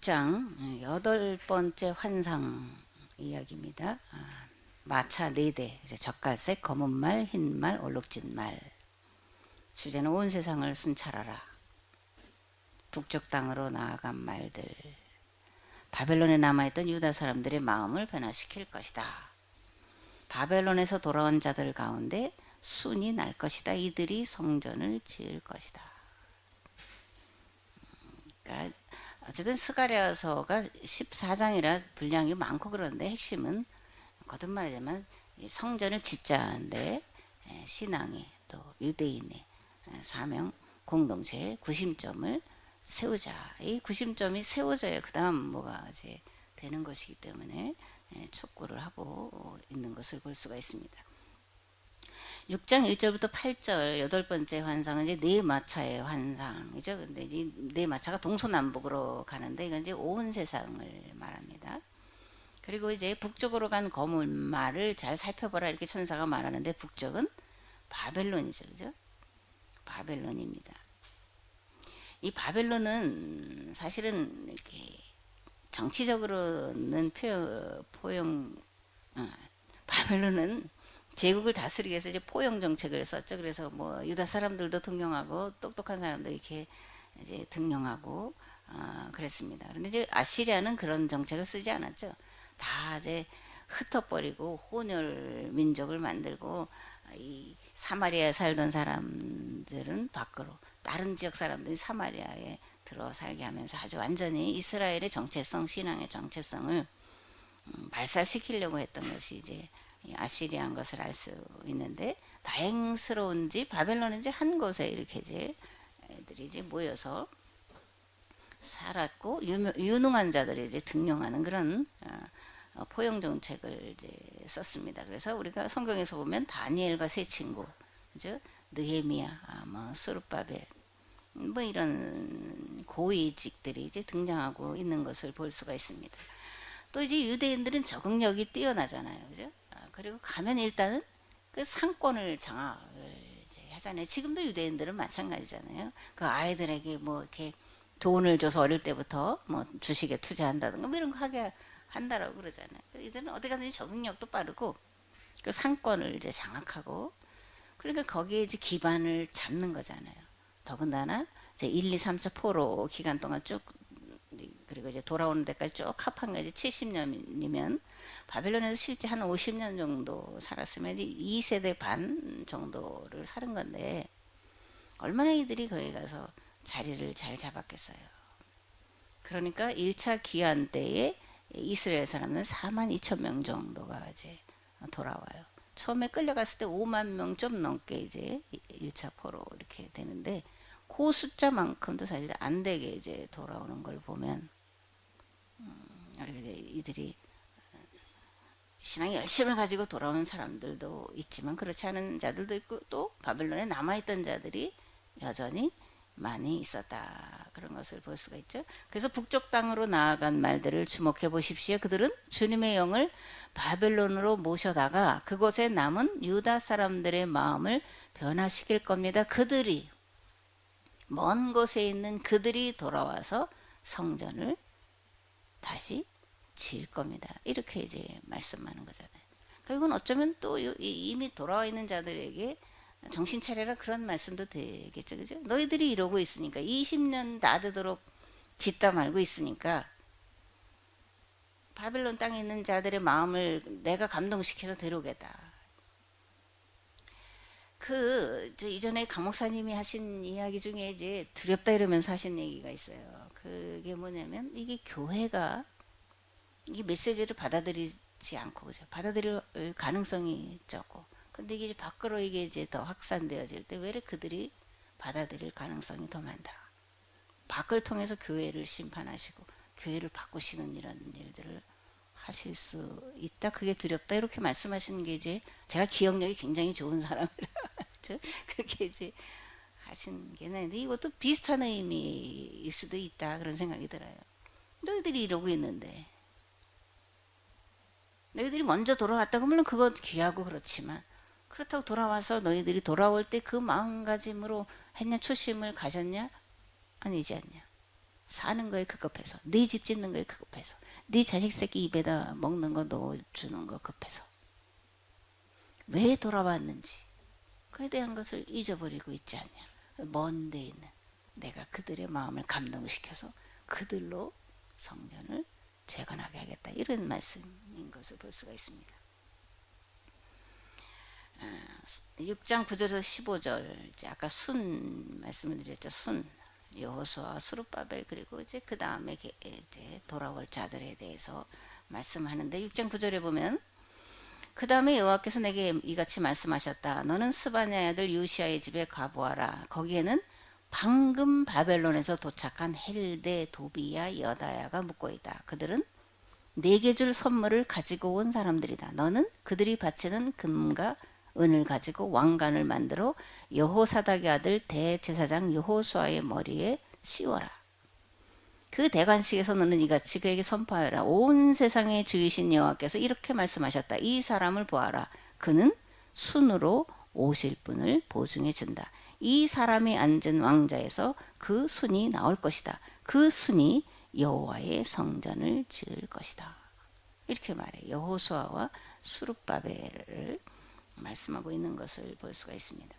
6장 8번째 환상 이야기입니다. 마차 4대, 젓갈색, 검은 말, 흰 말, 얼룩진 말. 주제는 온 세상을 순찰하라. 북쪽 땅으로 나아간 말들. 바벨론에 남아있던 유다 사람들의 마음을 변화시킬 것이다. 바벨론에서 돌아온 자들 가운데 순이 날 것이다. 이들이 성전을 지을 것이다. 그러니까 어쨌든 스가랴서가 14장이라 분량이 많고 그런데 핵심은 거듭 말하자면 성전을 짓자인데 신앙이 또 유대인의 사명 공동체의 구심점을 세우자. 이 구심점이 세워져야 그 다음 뭐가 이제 되는 것이기 때문에 촉구를 하고 있는 것을 볼 수가 있습니다. 6장 1절부터 8절 8번째 환상은 이제 네 마차의 환상이죠. 근데 이 네 마차가 동서남북으로 가는데 이건 이제 온 세상을 말합니다. 그리고 이제 북쪽으로 간 검은 말을 잘 살펴보라 이렇게 천사가 말하는데 북쪽은 바벨론이죠. 그죠? 바벨론입니다. 이 바벨론은 사실은 이렇게 정치적으로는 바벨론은 제국을 다스리기 위해서 이제 포용 정책을 썼죠. 그래서 뭐 유다 사람들도 등용하고 똑똑한 사람들 이렇게 이제 등용하고 그랬습니다. 그런데 이제 아시리아는 그런 정책을 쓰지 않았죠. 다 이제 흩어버리고 혼혈 민족을 만들고 이 사마리아에 살던 사람들은 밖으로 다른 지역 사람들이 사마리아에 들어 살게 하면서 아주 완전히 이스라엘의 정체성, 신앙의 정체성을 발살시키려고 했던 것이 이제 아시리아인 것을 알 수 있는데 다행스러운지 바벨론은 이제 한 곳에 이렇게 이제 애들이 이제 모여서 살았고 유능한 자들이 이제 등용하는 그런 포용 정책을 이제 썼습니다. 그래서 우리가 성경에서 보면 다니엘과 세 친구, 그죠? 느헤미야, 뭐 스룹바벨, 뭐 이런 고위직들이 이제 등장하고 있는 것을 볼 수가 있습니다. 또 이제 유대인들은 적응력이 뛰어나잖아요, 그죠? 그리고 가면 일단은 그 상권을 장악을 이제 하잖아요. 지금도 유대인들은 마찬가지잖아요. 그 아이들에게 뭐 이렇게 돈을 줘서 어릴 때부터 뭐 주식에 투자한다든가 뭐 이런 거 하게 한다라고 그러잖아요. 이들은 어디 가든지 적응력도 빠르고 그 상권을 이제 장악하고 그러니까 거기에 이제 기반을 잡는 거잖아요. 더군다나 이제 1, 2, 3차 포로 기간 동안 쭉 그리고 이제 돌아오는 데까지 쭉 합한 게 이제 70년이면 바벨론에서 실제 한 50년 정도 살았으면 2세대 반 정도를 사는 건데 얼마나 이들이 거기 가서 자리를 잘 잡았겠어요. 그러니까 1차 귀환 때에 이스라엘 사람은 4만 2천 명 정도가 이제 돌아와요. 처음에 끌려갔을 때 5만 명 좀 넘게 이제 1차 포로 이렇게 되는데 그 숫자만큼도 사실 안 되게 이제 돌아오는 걸 보면 이들이 신앙의 열심을 가지고 돌아오는 사람들도 있지만 그렇지 않은 자들도 있고 또 바벨론에 남아있던 자들이 여전히 많이 있었다. 그런 것을 볼 수가 있죠. 그래서 북쪽 땅으로 나아간 말들을 주목해 보십시오. 그들은 주님의 영을 바벨론으로 모셔다가 그곳에 남은 유다 사람들의 마음을 변화시킬 겁니다. 그들이 먼 곳에 있는 그들이 돌아와서 성전을 다시 지을 겁니다. 이렇게 이제 말씀하는 거잖아요. 결국은 어쩌면 또 이미 돌아와 있는 자들에게 정신 차려라 그런 말씀도 되겠죠. 그죠? 너희들이 이러고 있으니까 20년 다 되도록 짓다 말고 있으니까 바벨론 땅에 있는 자들의 마음을 내가 감동시켜서 데려오겠다. 이전에 강 목사님이 하신 이야기 중에 이제 두렵다 이러면서 하신 얘기가 있어요. 그게 뭐냐면 이게 교회가 이 메시지를 받아들이지 않고 그죠? 받아들일 가능성이 적고 근데 이게 밖으로 이게 이제 더 확산되어질 때 왜 그들이 받아들일 가능성이 더 많다. 밖을 통해서 교회를 심판하시고 교회를 바꾸시는 이런 일들을 하실 수 있다. 그게 두렵다. 이렇게 말씀하시는 게 이제 제가 기억력이 굉장히 좋은 사람이라 그렇게 이제 하신 게 있는데 이것도 비슷한 의미일 수도 있다. 그런 생각이 들어요. 너희들이 이러고 있는데 너희들이 먼저 돌아왔다고 물론 그건 귀하고 그렇지만 그렇다고 돌아와서 너희들이 돌아올 때 그 마음가짐으로 했냐 초심을 가졌냐 아니지 않냐 사는 거에 급급해서, 네 집 짓는 거에 급급해서, 네 자식 새끼 입에다 먹는 거 넣어주는 거 급해서 왜 돌아왔는지 그에 대한 것을 잊어버리고 있지 않냐. 먼 데 있는 내가 그들의 마음을 감동시켜서 그들로 성전을 재건하게 하겠다. 이런 말씀인 것을 볼 수가 있습니다. 6장 9절에서 15절 이제 아까 순 말씀을 드렸죠. 순 여호수아 스룹바벨 그리고 이제 그 다음에 이제 돌아올 자들에 대해서 말씀하는데 6장 9절에 보면 그 다음에 여호와께서 내게 이같이 말씀하셨다. 너는 스바냐의 아들 유시아의 집에 가보아라. 거기에는 방금 바벨론에서 도착한 헬데, 도비야, 여다야가 묵고 있다. 그들은 내게 줄 선물을 가지고 온 사람들이다. 너는 그들이 바치는 금과 은을 가지고 왕관을 만들어 여호사닥의 아들 대제사장 여호수아의 머리에 씌워라. 그 대관식에서 너는 이같이 그에게 선포하여라. 온 세상의 주이신 여호와께서 이렇게 말씀하셨다. 이 사람을 보아라. 그는 순으로 오실 분을 보증해 준다. 이 사람이 앉은 왕자에서 그 순이 나올 것이다. 그 순이 여호와의 성전을 지을 것이다. 이렇게 말해. 여호수아와 스룹바벨을 말씀하고 있는 것을 볼 수가 있습니다.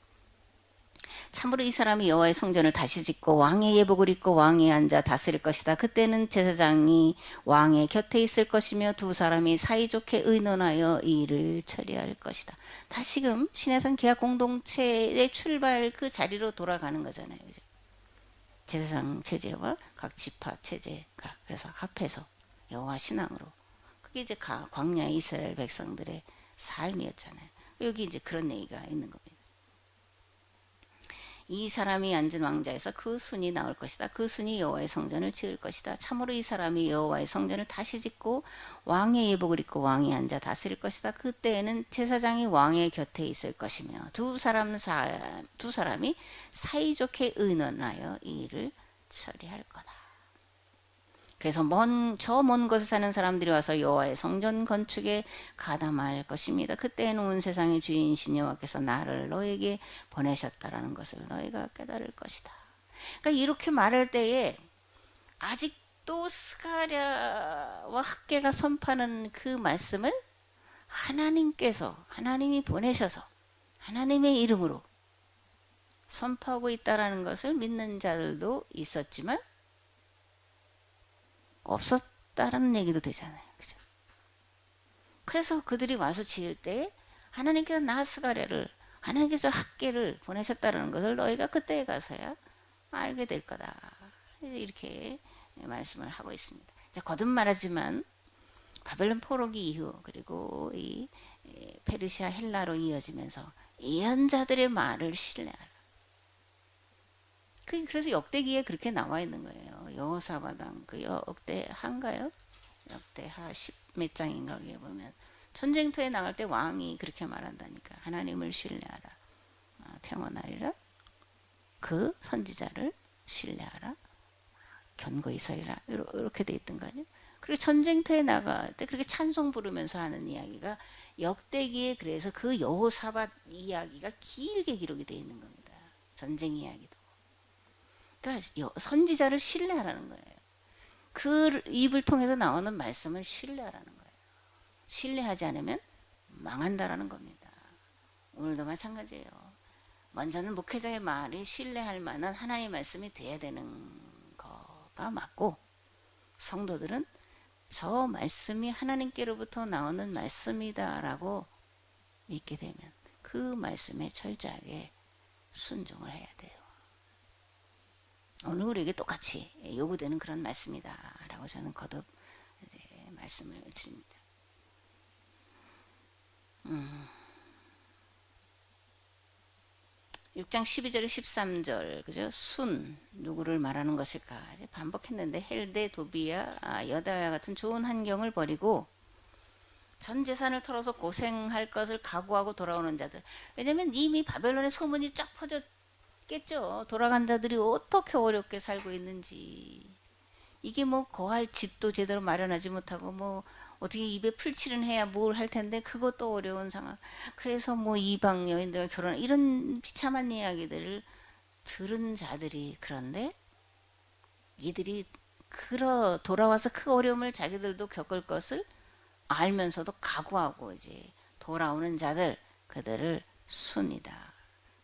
참으로 이 사람이 여호와의 성전을 다시 짓고 왕의 예복을 입고 왕위에 앉아 다스릴 것이다. 그때는 제사장이 왕의 곁에 있을 것이며 두 사람이 사이좋게 의논하여 이 일을 처리할 것이다. 다시금 신해성 계약 공동체의 출발 그 자리로 돌아가는 거잖아요. 그죠? 제사장 체제와 각 지파 체제가 그래서 합해서 여호와 신앙으로 그게 이제 광야의 이스라엘 백성들의 삶이었잖아요. 여기 이제 그런 얘기가 있는 겁니다. 이 사람이 앉은 왕자에서 그 순이 나올 것이다. 그 순이 여호와의 성전을 지을 것이다. 참으로 이 사람이 여호와의 성전을 다시 짓고 왕의 예복을 입고 왕이 앉아 다스릴 것이다. 그때에는 제사장이 왕의 곁에 있을 것이며 두 사람이 사이좋게 의논하여 이 일을 처리할 거다. 그래서 저 먼 곳에 사는 사람들이 와서 여호와의 성전 건축에 가담할 것입니다. 그때에는 온 세상의 주인이신 여호와께서 나를 너에게 보내셨다라는 것을 너희가 깨달을 것이다. 그러니까 이렇게 말할 때에 아직도 스가랴와 학개가 선포하는 그 말씀을 하나님이 보내셔서 하나님의 이름으로 선포하고 있다라는 것을 믿는 자들도 있었지만 없었다라는 얘기도 되잖아요. 그죠? 그래서 그들이 와서 지을 때 하나님께서 나스가랴를 하나님께서 학개를 보내셨다는 것을 너희가 그때에 가서야 알게 될 거다. 이렇게 말씀을 하고 있습니다. 거듭 말하지만 바벨론 포로기 이후 그리고 이 페르시아 헬라로 이어지면서 예언자들의 말을 신뢰하라. 그래서 역대기에 그렇게 나와 있는 거예요. 여호사밧 그 역대하인가요? 역대하 10몇 장인가 거기에 보면 전쟁터에 나갈 때 왕이 그렇게 말한다니까. 하나님을 신뢰하라. 평온하리라. 그 선지자를 신뢰하라. 견고히 서리라. 이렇게 돼 있던 거 아니에요? 그리고 전쟁터에 나갈 때 그렇게 찬송 부르면서 하는 이야기가 역대기에 그래서 그 여호사밧 이야기가 길게 기록이 돼 있는 겁니다. 전쟁 이야기도. 그러니까 선지자를 신뢰하라는 거예요. 그 입을 통해서 나오는 말씀을 신뢰하라는 거예요. 신뢰하지 않으면 망한다라는 겁니다. 오늘도 마찬가지예요. 먼저는 목회자의 말이 신뢰할 만한 하나님의 말씀이 돼야 되는 거가 맞고 성도들은 저 말씀이 하나님께로부터 나오는 말씀이다라고 믿게 되면 그 말씀에 철저하게 순종을 해야 돼요. 오늘 우리에게 똑같이 요구되는 그런 말씀이다 라고 저는 거듭 말씀을 드립니다. 6장 12절 13절 그죠? 순 누구를 말하는 것일까? 반복했는데 헬데, 도비야, 여다야 같은 좋은 환경을 버리고 전 재산을 털어서 고생할 것을 각오하고 돌아오는 자들. 왜냐면 이미 바벨론의 소문이 쫙 퍼졌겠죠. 돌아간 자들이 어떻게 어렵게 살고 있는지. 이게 뭐 거할 집도 제대로 마련하지 못하고 뭐 어떻게 입에 풀칠은 해야 뭘 할 텐데 그것도 어려운 상황. 그래서 뭐 이방 여인들과 결혼 이런 비참한 이야기들을 들은 자들이 그런데 이들이 돌아와서 그 어려움을 자기들도 겪을 것을 알면서도 각오하고 이제 돌아오는 자들, 그들을 순이다.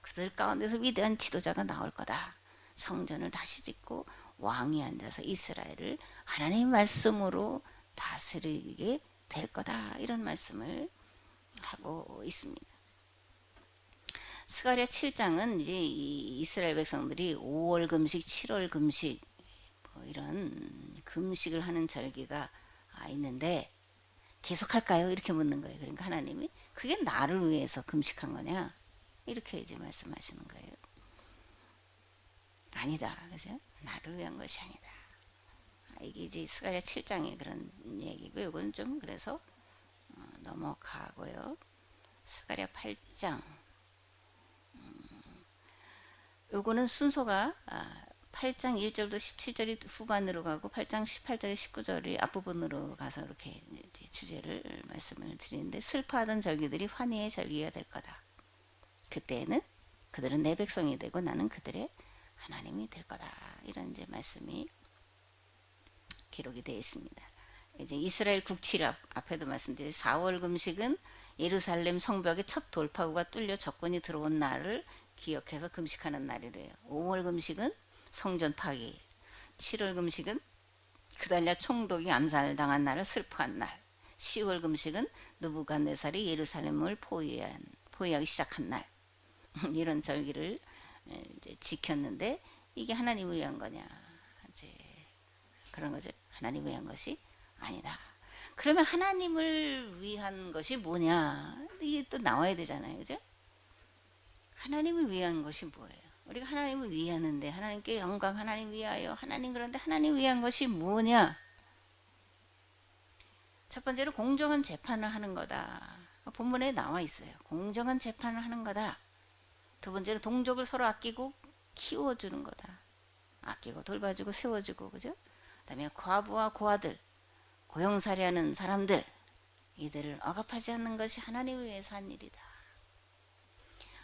그들 가운데서 위대한 지도자가 나올 거다. 성전을 다시 짓고 왕이 앉아서 이스라엘을 하나님의 말씀으로 다스리게 될 거다. 이런 말씀을 하고 있습니다. 스가랴 7장은 이제 이스라엘 백성들이 5월 금식, 7월 금식 뭐 이런 금식을 하는 절기가 있는데 계속할까요? 이렇게 묻는 거예요. 그러니까 하나님이 그게 나를 위해서 금식한 거냐? 이렇게 이제 말씀하시는 거예요. 아니다. 그죠? 나를 위한 것이 아니다. 이게 이제 스가랴 7장의 그런 얘기고, 이건 좀 그래서 넘어가고요. 스가랴 8장. 요거는 순서가 8장 1절부터 17절이 후반으로 가고 8장 18절 19절이 앞부분으로 가서 이렇게 이제 주제를 말씀을 드리는데, 슬퍼하던 절기들이 환희의 절기가 될 거다. 그때에는 그들은 내 백성이 되고 나는 그들의 하나님이 될 거다. 이런 이제 말씀이 기록이 되어 있습니다. 이제 이스라엘 국칠 앞에도 말씀드린 4월 금식은 예루살렘 성벽의 첫 돌파구가 뚫려 적군이 들어온 날을 기억해서 금식하는 날이래요. 5월 금식은 성전 파괴, 7월 금식은 그달랴 총독이 암살당한 날을 슬퍼한 날, 10월 금식은 느부갓네살이 예루살렘을 포위하기 시작한 날, 이런 절기를 이제 지켰는데, 이게 하나님을 위한 거냐? 이제 그런 거죠. 하나님을 위한 것이 아니다. 그러면 하나님을 위한 것이 뭐냐? 이게 또 나와야 되잖아요. 그죠? 하나님을 위한 것이 뭐예요? 우리가 하나님을 위하는데, 하나님께 영광, 하나님 위하여, 하나님, 그런데 하나님 위한 것이 뭐냐? 첫 번째로 공정한 재판을 하는 거다. 본문에 나와 있어요. 공정한 재판을 하는 거다. 두 번째로 동족을 서로 아끼고 키워주는 거다. 아끼고 돌봐주고 세워주고, 그죠? 그다음에 과부와 고아들, 고용살이하는 사람들, 이들을 억압하지 않는 것이 하나님을 위해서 한 일이다.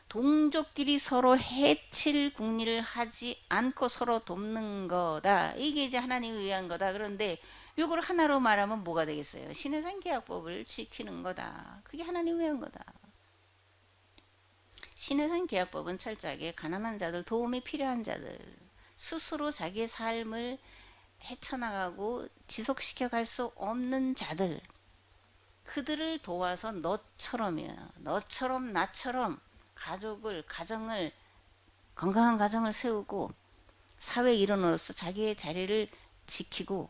동족끼리 서로 해칠 국리를 하지 않고 서로 돕는 거다. 이게 이제 하나님을 위한 거다. 그런데 이걸 하나로 말하면 뭐가 되겠어요? 신해산 계약법을 지키는 거다. 그게 하나님을 위한 거다. 신해산 계약법은 철저하게 가난한 자들, 도움이 필요한 자들, 스스로 자기의 삶을 헤쳐나가고 지속시켜 갈 수 없는 자들, 그들을 도와서 너처럼 나처럼 가정을 건강한 가정을 세우고 사회 일원으로서 자기의 자리를 지키고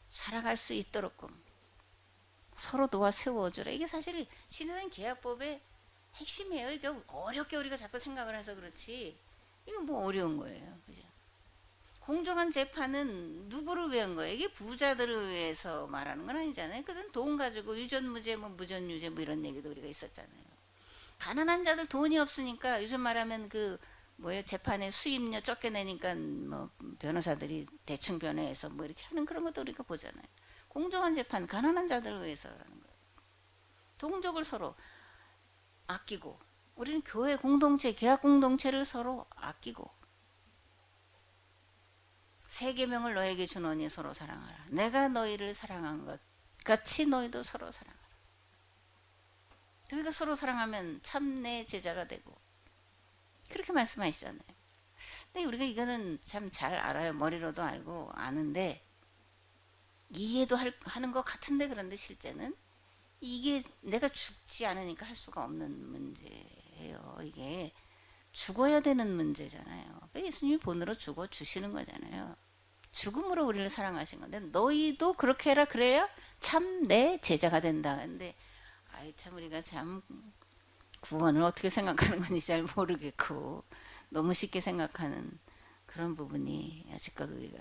살아갈 수 있도록 서로 도와 세워주라. 이게 사실 신해산 계약법의 핵심이에요. 이게 어렵게 우리가 자꾸 생각을 해서 그렇지, 이거 뭐 어려운 거예요. 그죠? 공정한 재판은 누구를 위한 거예요? 이게 부자들을 위해서 말하는 건 아니잖아요. 그든 돈 가지고 유전무죄, 뭐 무전유죄, 뭐 이런 얘기도 우리가 있었잖아요. 가난한 자들 돈이 없으니까 요즘 말하면 재판에 수임료 적게 내니까 뭐 변호사들이 대충 변호해서 뭐 이렇게 하는 그런 것도 우리가 보잖아요. 공정한 재판, 가난한 자들을 위해서라는 거예요. 동족을 서로 아끼고, 우리는 교회 공동체, 계약 공동체를 서로 아끼고, 세 계명을 너에게 주노니 서로 사랑하라. 내가 너희를 사랑한 것 같이 너희도 서로 사랑하라. 우리가 서로 사랑하면 참 내 제자가 되고, 그렇게 말씀하시잖아요. 근데 우리가 이거는 참 잘 알아요. 머리로도 알고 아는데 이해도 하는 것 같은데, 그런데 실제는 이게 내가 죽지 않으니까 할 수가 없는 문제예요. 이게 죽어야 되는 문제잖아요. 예수님이 본으로 죽어 주시는 거잖아요. 죽음으로 우리를 사랑하신 건데, 너희도 그렇게 해라. 그래야 참 내 제자가 된다. 근데 참 우리가 참 구원을 어떻게 생각하는 건지 잘 모르겠고, 너무 쉽게 생각하는 그런 부분이 아직까지 우리가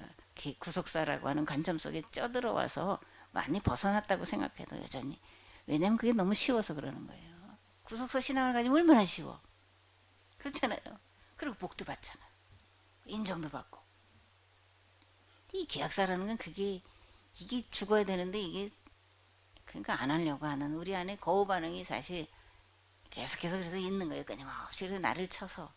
구속사라고 하는 관점 속에 쪄들어와서 많이 벗어났다고 생각해도 여전히, 왜냐면 그게 너무 쉬워서 그러는 거예요. 구속사 신앙을 가지면 얼마나 쉬워. 그렇잖아요. 그리고 복도 받잖아요. 인정도 받고. 이 계약사라는 건 이게 죽어야 되는데, 이게 그러니까 안 하려고 하는 우리 안에 거부 반응이 사실 계속해서 그래서 있는 거예요. 끊임없이 나를 쳐서.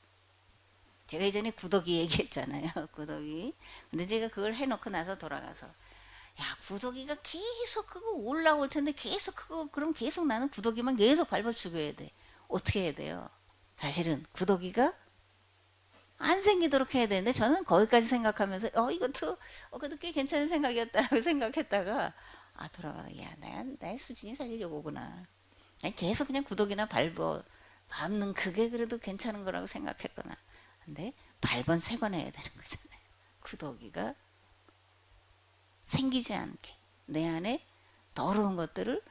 제가 예전에 구더기 얘기했잖아요. 구더기. 근데 제가 그걸 해놓고 나서 돌아가서 야 구더기가 계속 크고 올라올 텐데 계속 크고 그럼 계속 나는 구더기만 계속 밟아 죽여야 돼. 어떻게 해야 돼요? 사실은 구더기가 안 생기도록 해야 되는데 저는 거기까지 생각하면서 이것도 그래도 꽤 괜찮은 생각이었다라고 생각했다가 돌아가다 야 나의 수준이 사실 요거구나. 아니, 계속 그냥 구독이나 밟는 그게 그래도 괜찮은 거라고 생각했거나. 근데 밟은 세 번 해야 되는 거잖아요. 구더기가 생기지 않게 내 안에 더러운 것들을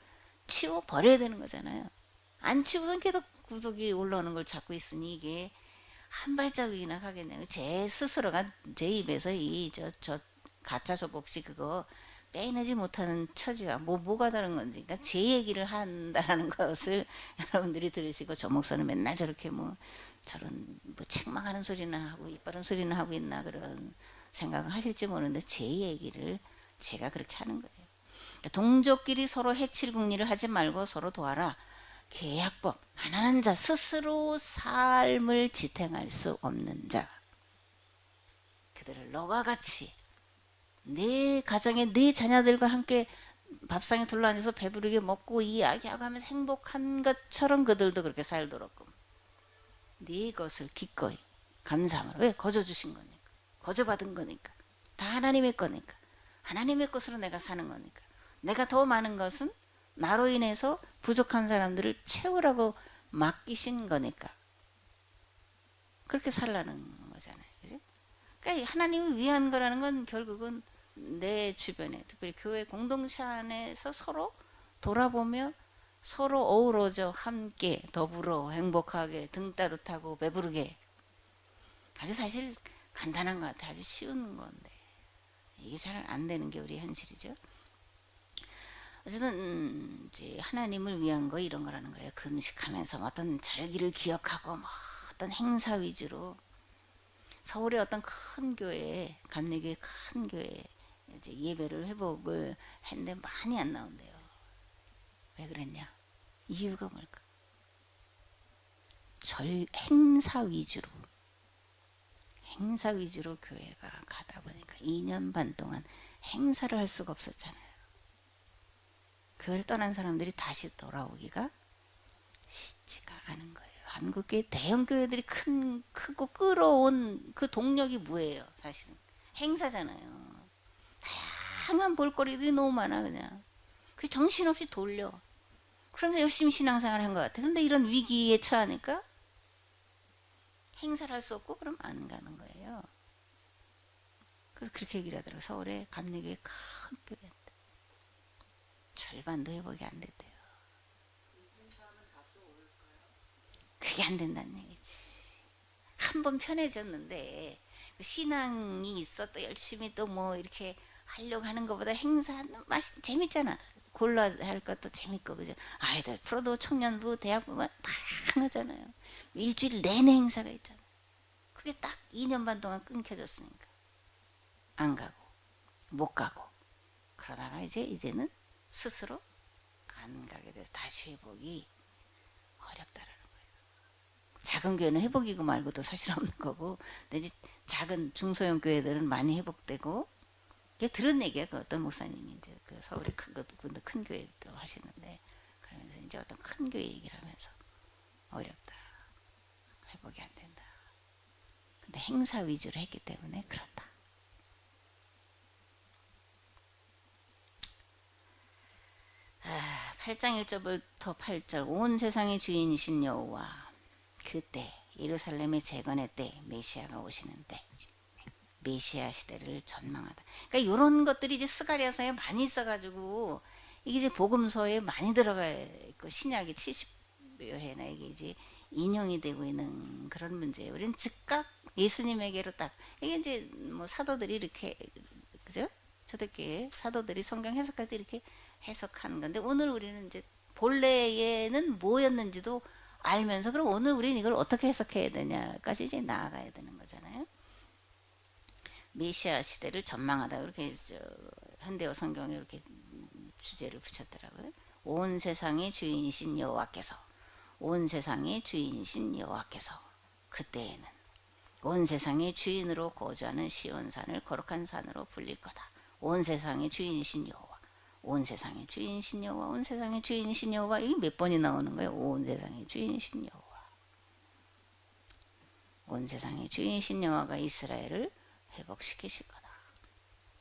치워 버려야 되는 거잖아요. 안 치우선 계속 구더기 올라오는 걸 잡고 있으니 이게 한 발자국이나 가겠네요. 제 스스로가 제 입에서 저 가짜 조복시 그거 빼내지 못하는 처지가 뭐가 다른 건지, 그러니까 제 얘기를 한다라는 것을 여러분들이 들으시고 저 목사는 맨날 저렇게 뭐 저런 뭐 책망하는 소리나 하고 이빠른 소리나 하고 있나 그런 생각을 하실지 모르는데 제 얘기를 제가 그렇게 하는 거예요. 그러니까 동족끼리 서로 해칠 궁리를 하지 말고 서로 도와라. 계약법 가난한 자 스스로 삶을 지탱할 수 없는 자 그들을 너와 같이 내 가정에 내 자녀들과 함께 밥상에 둘러앉아서 배부르게 먹고 이야기하고 하면서 행복한 것처럼 그들도 그렇게 살도록 네 것을 기꺼이 감사함으로 왜 거저 주신 거니까 거저 받은 거니까 다 하나님의 거니까 하나님의 것으로 내가 사는 거니까 내가 더 많은 것은 나로 인해서 부족한 사람들을 채우라고 맡기신 거니까 그렇게 살라는 거잖아요. 그죠? 그러니까 하나님을 위한 거라는 건 결국은 내 주변에 특별히 교회 공동체 안에서 서로 돌아보며 서로 어우러져 함께 더불어 행복하게 등 따뜻하고 배부르게 아주 사실 간단한 것 같아. 아주 쉬운 건데 이게 잘 안 되는 게 우리 현실이죠. 어쨌든 이제 하나님을 위한 거 이런 거라는 거예요. 금식하면서 어떤 절기를 기억하고 뭐 어떤 행사 위주로 서울의 어떤 큰 교회에 감리교회 큰 교회에 이제 예배를 회복을 했는데 많이 안 나온대요. 왜 그랬냐? 이유가 뭘까? 행사 위주로 교회가 가다 보니까 2년 반 동안 행사를 할 수가 없었잖아요. 교회를 떠난 사람들이 다시 돌아오기가 쉽지가 않은 거예요. 한국교회 대형 교회들이 크고 끌어온 그 동력이 뭐예요? 사실은 행사잖아요. 다양한 볼거리들이 너무 많아 그냥. 그 정신없이 돌려. 그러면서 열심히 신앙생활 한 것 같아. 그런데 이런 위기에 처하니까 행사를 할 수 없고 그럼 안 가는 거예요. 그래서 그렇게 얘기를 하더라고요. 서울에 감리교회 큰 교회 절반도 회복이 안 됐대요. 그게 안 된다는 얘기지. 한 번 편해졌는데 신앙이 있어 또 열심히 또 뭐 이렇게 하려고 하는 것보다 행사하는 맛이 재밌잖아. 골라 할 것도 재밌고 그죠. 아이들 프로도 청년부 대학부만 다양하잖아요. 일주일 내내 행사가 있잖아. 그게 딱 2년 반 동안 끊겨졌으니까 안 가고 못 가고 그러다가 이제는 스스로 안 가게 돼서 다시 회복이 어렵다라는 거예요. 작은 교회는 회복이고 말고도 사실 없는 거고, 근데 이제 작은 중소형 교회들은 많이 회복되고, 이게 들은 얘기야. 그 어떤 목사님이 이제 그 서울에 큰 교회도 하시는데, 그러면서 이제 어떤 큰 교회 얘기를 하면서 어렵다, 회복이 안 된다. 근데 행사 위주로 했기 때문에 그렇다. 8장 1절부터 8절 온 세상의 주인이신 여호와 그때 예루살렘의 재건의 때 메시아가 오시는 때 메시아 시대를 전망하다. 그러니까 이런 것들이 이제 스가랴서에 많이 있어가지고 이게 이제 복음서에 많이 들어가 있고 신약이 70여 회나 이게 이제 인용이 되고 있는 그런 문제예요. 우리는 즉각 예수님에게로 딱 이게 이제 뭐 사도들이 이렇게 그죠? 초대교회 사도들이 성경 해석할 때 이렇게 해석하는 건데 오늘 우리는 이제 본래에는 뭐였는지도 알면서 그럼 오늘 우리는 이걸 어떻게 해석해야 되냐까지 이제 나아가야 되는 거잖아요. 메시아 시대를 전망하다 이렇게 현대어 성경에 이렇게 주제를 붙였더라고요. 온 세상의 주인이신 여호와께서 온 세상의 주인이신 여호와께서 그때에는 온 세상의 주인으로 거주하는 시온산을 거룩한 산으로 불릴 거다. 온 세상의 주인이신 여호와, 온 세상의 주인이신 여호와, 온 세상의 주인이신 여호와. 이게 몇 번이 나오는 거예요? 온 세상의 주인이신 여호와. 온 세상의 주인이신 여호와가 이스라엘을 회복시키실 거다.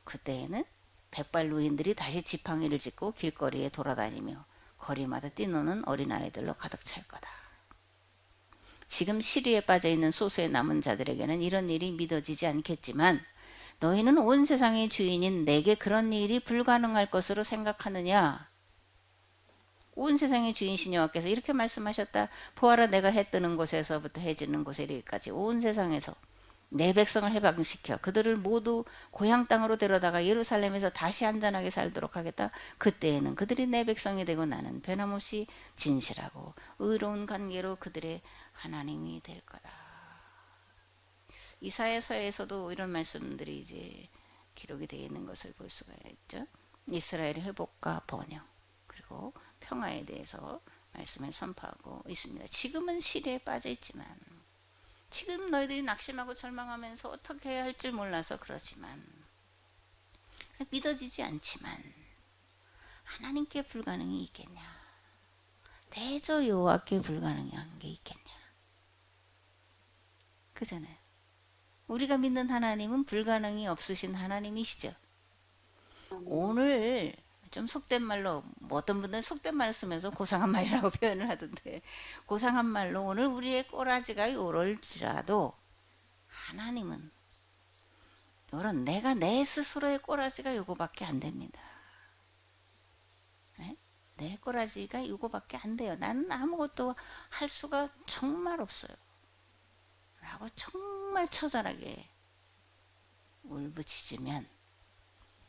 그때에는 백발 노인들이 다시 지팡이를 짚고 길거리에 돌아다니며 거리마다 뛰노는 어린아이들로 가득 찰 거다. 지금 시리에 빠져있는 소수의 남은 자들에게는 이런 일이 믿어지지 않겠지만 너희는 온 세상의 주인인 내게 그런 일이 불가능할 것으로 생각하느냐? 온 세상의 주인이신 여호와께서 이렇게 말씀하셨다. 보아라, 내가 해 뜨는 곳에서부터 해 지는 곳에 이르기까지 온 세상에서 내 백성을 해방시켜 그들을 모두 고향 땅으로 데려다가 예루살렘에서 다시 안전하게 살도록 하겠다. 그때에는 그들이 내 백성이 되고 나는 변함없이 진실하고 의로운 관계로 그들의 하나님이 될 거다. 이사야서에서도 이런 말씀들이 이제 기록이 되어 있는 것을 볼 수가 있죠. 이스라엘의 회복과 번영 그리고 평화에 대해서 말씀을 선포하고 있습니다. 지금은 시리에 빠져 있지만, 지금 너희들이 낙심하고 절망하면서 어떻게 해야 할지 몰라서 그러지만, 믿어지지 않지만 하나님께 불가능이 있겠냐? 대저 여호와께 불가능한 게 있겠냐? 그잖아요. 우리가 믿는 하나님은 불가능이 없으신 하나님이시죠. 오늘 좀 속된 말로, 어떤 분들은 속된 말을 쓰면서 고상한 말이라고 표현을 하던데, 고상한 말로 오늘 우리의 꼬라지가 요럴지라도 하나님은 요런 내가 내 스스로의 꼬라지가 요거밖에 안 됩니다. 네? 내 꼬라지가 요거밖에 안 돼요. 나는 아무것도 할 수가 정말 없어요 라고 정말 처절하게 울부짖으면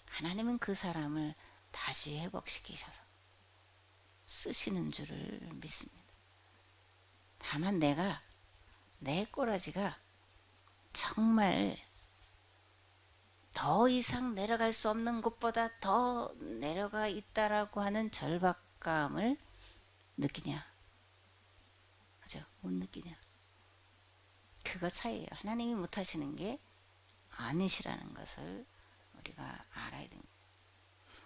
하나님은 그 사람을 다시 회복시키셔서 쓰시는 줄을 믿습니다. 다만 내 꼬라지가 정말 더 이상 내려갈 수 없는 곳보다 더 내려가 있다라고 하는 절박감을 느끼냐? 그죠? 못 느끼냐? 그거 차이예요. 하나님이 못하시는 게 아니시라는 것을 우리가 알아야 됩니다.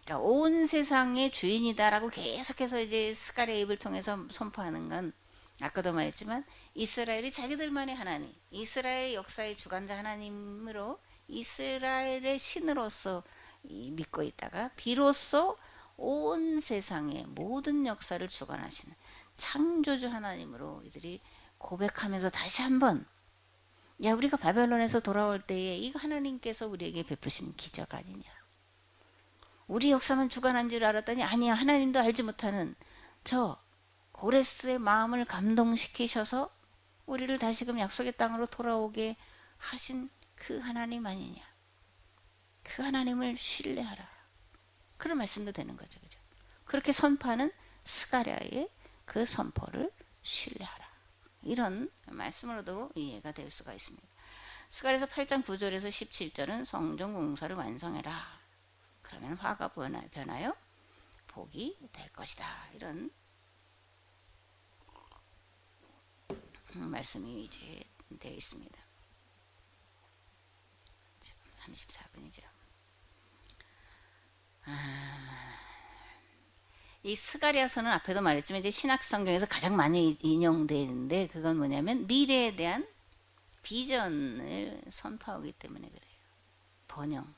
그러니까 온 세상의 주인이다라고 계속해서 이제 스가랴의 입을 통해서 선포하는 건, 아까도 말했지만 이스라엘이 자기들만의 하나님, 이스라엘 역사의 주관자 하나님으로 이스라엘의 신으로서 믿고 있다가 비로소 온 세상의 모든 역사를 주관하시는 창조주 하나님으로 이들이 고백하면서 다시 한번, 야, 우리가 바벨론에서 돌아올 때에 이거 하나님께서 우리에게 베푸신 기적 아니냐? 우리 역사만 주관한 줄 알았더니 아니야, 하나님도 알지 못하는 저 고레스의 마음을 감동시키셔서 우리를 다시금 약속의 땅으로 돌아오게 하신 그 하나님 아니냐? 그 하나님을 신뢰하라. 그런 말씀도 되는 거죠. 그죠? 그렇게 선포하는 스가랴의 그 선포를 신뢰하라. 이런 말씀으로도 이해가 될 수가 있습니다. 스가랴서 8장 9절에서 17절은 성전 공사를 완성해라. 그러면 화가 변하여 복이 될 것이다. 이런 말씀이 이제 되어 있습니다. 지금 34분이죠. 이 스가랴서는 앞에도 말했지만 이제 신약 성경에서 가장 많이 인용되는데, 그건 뭐냐면 미래에 대한 비전을 선포하기 때문에 그래요. 번영,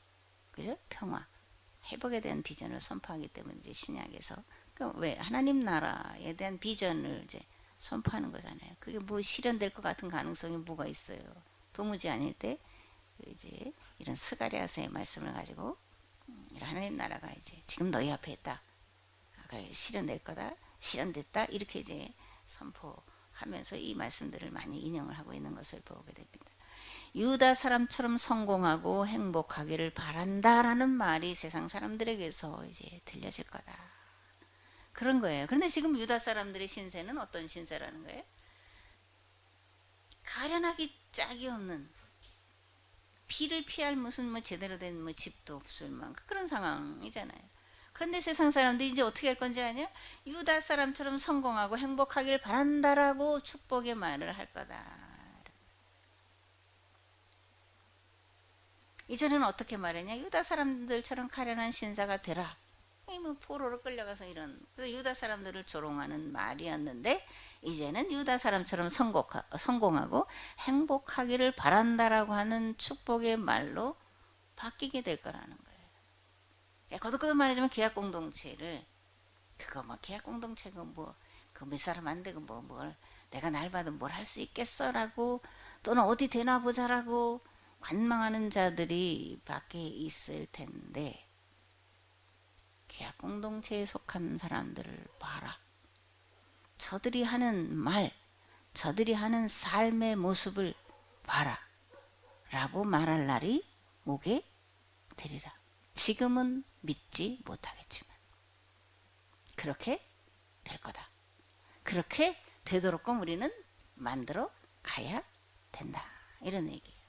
그죠? 평화, 회복에 대한 비전을 선포하기 때문에 이제 신약에서, 그러니까 왜 하나님 나라에 대한 비전을 이제 선포하는 거잖아요. 그게 뭐 실현될 것 같은 가능성이 뭐가 있어요? 도무지 아닐 때 이제 이런 스가랴서의 말씀을 가지고 하나님 나라가 이제 지금 너희 앞에 있다, 실현될 거다, 실현됐다, 이렇게 이제 선포하면서 이 말씀들을 많이 인용을 하고 있는 것을 보게 됩니다. 유다 사람처럼 성공하고 행복하기를 바란다라는 말이 세상 사람들에게서 이제 들려질 거다, 그런 거예요. 그런데 지금 유다 사람들의 신세는 어떤 신세라는 거예요? 가련하기 짝이 없는, 비를 피할 무슨 뭐 제대로 된 뭐 집도 없을 만큼 그런 상황이잖아요. 그런데 세상 사람들이 이제 어떻게 할 건지 아냐? 유다 사람처럼 성공하고 행복하기를 바란다라고 축복의 말을 할 거다. 이전에는 어떻게 말했냐? 유다 사람들처럼 가련한 신사가 되라. 뭐 포로로 끌려가서 이런 그래서 유다 사람들을 조롱하는 말이었는데 이제는 유다 사람처럼 성공하고 행복하기를 바란다라고 하는 축복의 말로 바뀌게 될 거라는 거예요. 거듭거듭 말하자면 계약 공동체를 그거 뭐 계약 공동체가 뭐 그 몇 사람 안 되고 뭐 뭘 내가 날 받으면 뭘 할 수 있겠어라고 또는 어디 되나 보자라고 관망하는 자들이 밖에 있을 텐데 계약 공동체에 속한 사람들을 봐라. 저들이 하는 말, 저들이 하는 삶의 모습을 봐라. 라고 말할 날이 오게 되리라. 지금은 믿지 못하겠지만 그렇게 될 거다. 그렇게 되도록끔 우리는 만들어 가야 된다. 이런 얘기예요.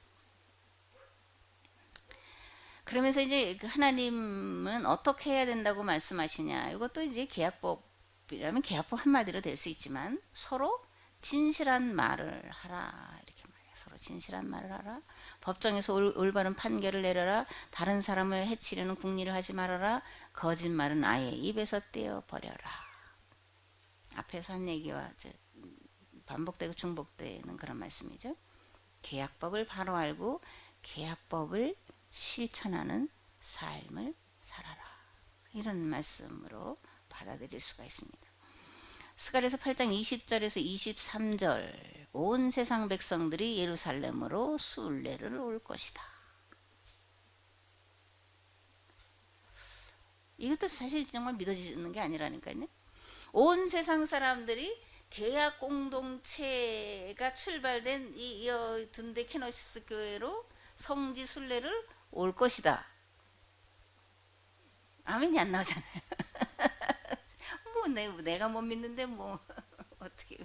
그러면서 이제 하나님은 어떻게 해야 된다고 말씀하시냐. 이것도 이제 계약법이라면 계약법 한마디로 될 수 있지만 서로 진실한 말을 하라. 이렇게 말해요. 서로 진실한 말을 하라. 법정에서 올바른 판결을 내려라. 다른 사람을 해치려는 궁리를 하지 말아라. 거짓말은 아예 입에서 떼어 버려라. 앞에서 한 얘기와 반복되고 중복되는 그런 말씀이죠. 계약법을 바로 알고 계약법을 실천하는 삶을 살아라. 이런 말씀으로 받아들일 수가 있습니다. 스가랴서 8장 20절에서 23절 온 세상 백성들이 예루살렘으로 순례를 올 것이다. 이것도 사실 정말 믿어지는 게 아니라니까요. 온 세상 사람들이 계약 공동체가 출발된 이 둔대 케노시스 교회로 성지 순례를 올 것이다. 아멘이 안 나오잖아요. 뭐 내가 못 믿는데 뭐 어떻게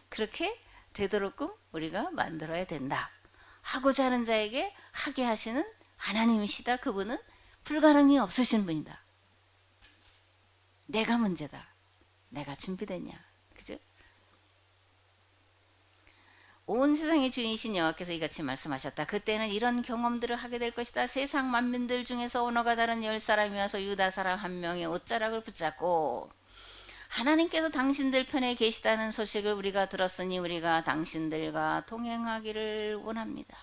그렇게 되도록끔 우리가 만들어야 된다. 하고자 하는 자에게 하게 하시는 하나님이시다. 그분은 불가능이 없으신 분이다. 내가 문제다. 내가 준비됐냐. 그죠? 온 세상의 주인이신 여호와께서 이같이 말씀하셨다. 그때는 이런 경험들을 하게 될 것이다. 세상 만민들 중에서 언어가 다른 10사람이 와서 유다 사람 한 명의 옷자락을 붙잡고 하나님께서 당신들 편에 계시다는 소식을 우리가 들었으니 우리가 당신들과 동행하기를 원합니다.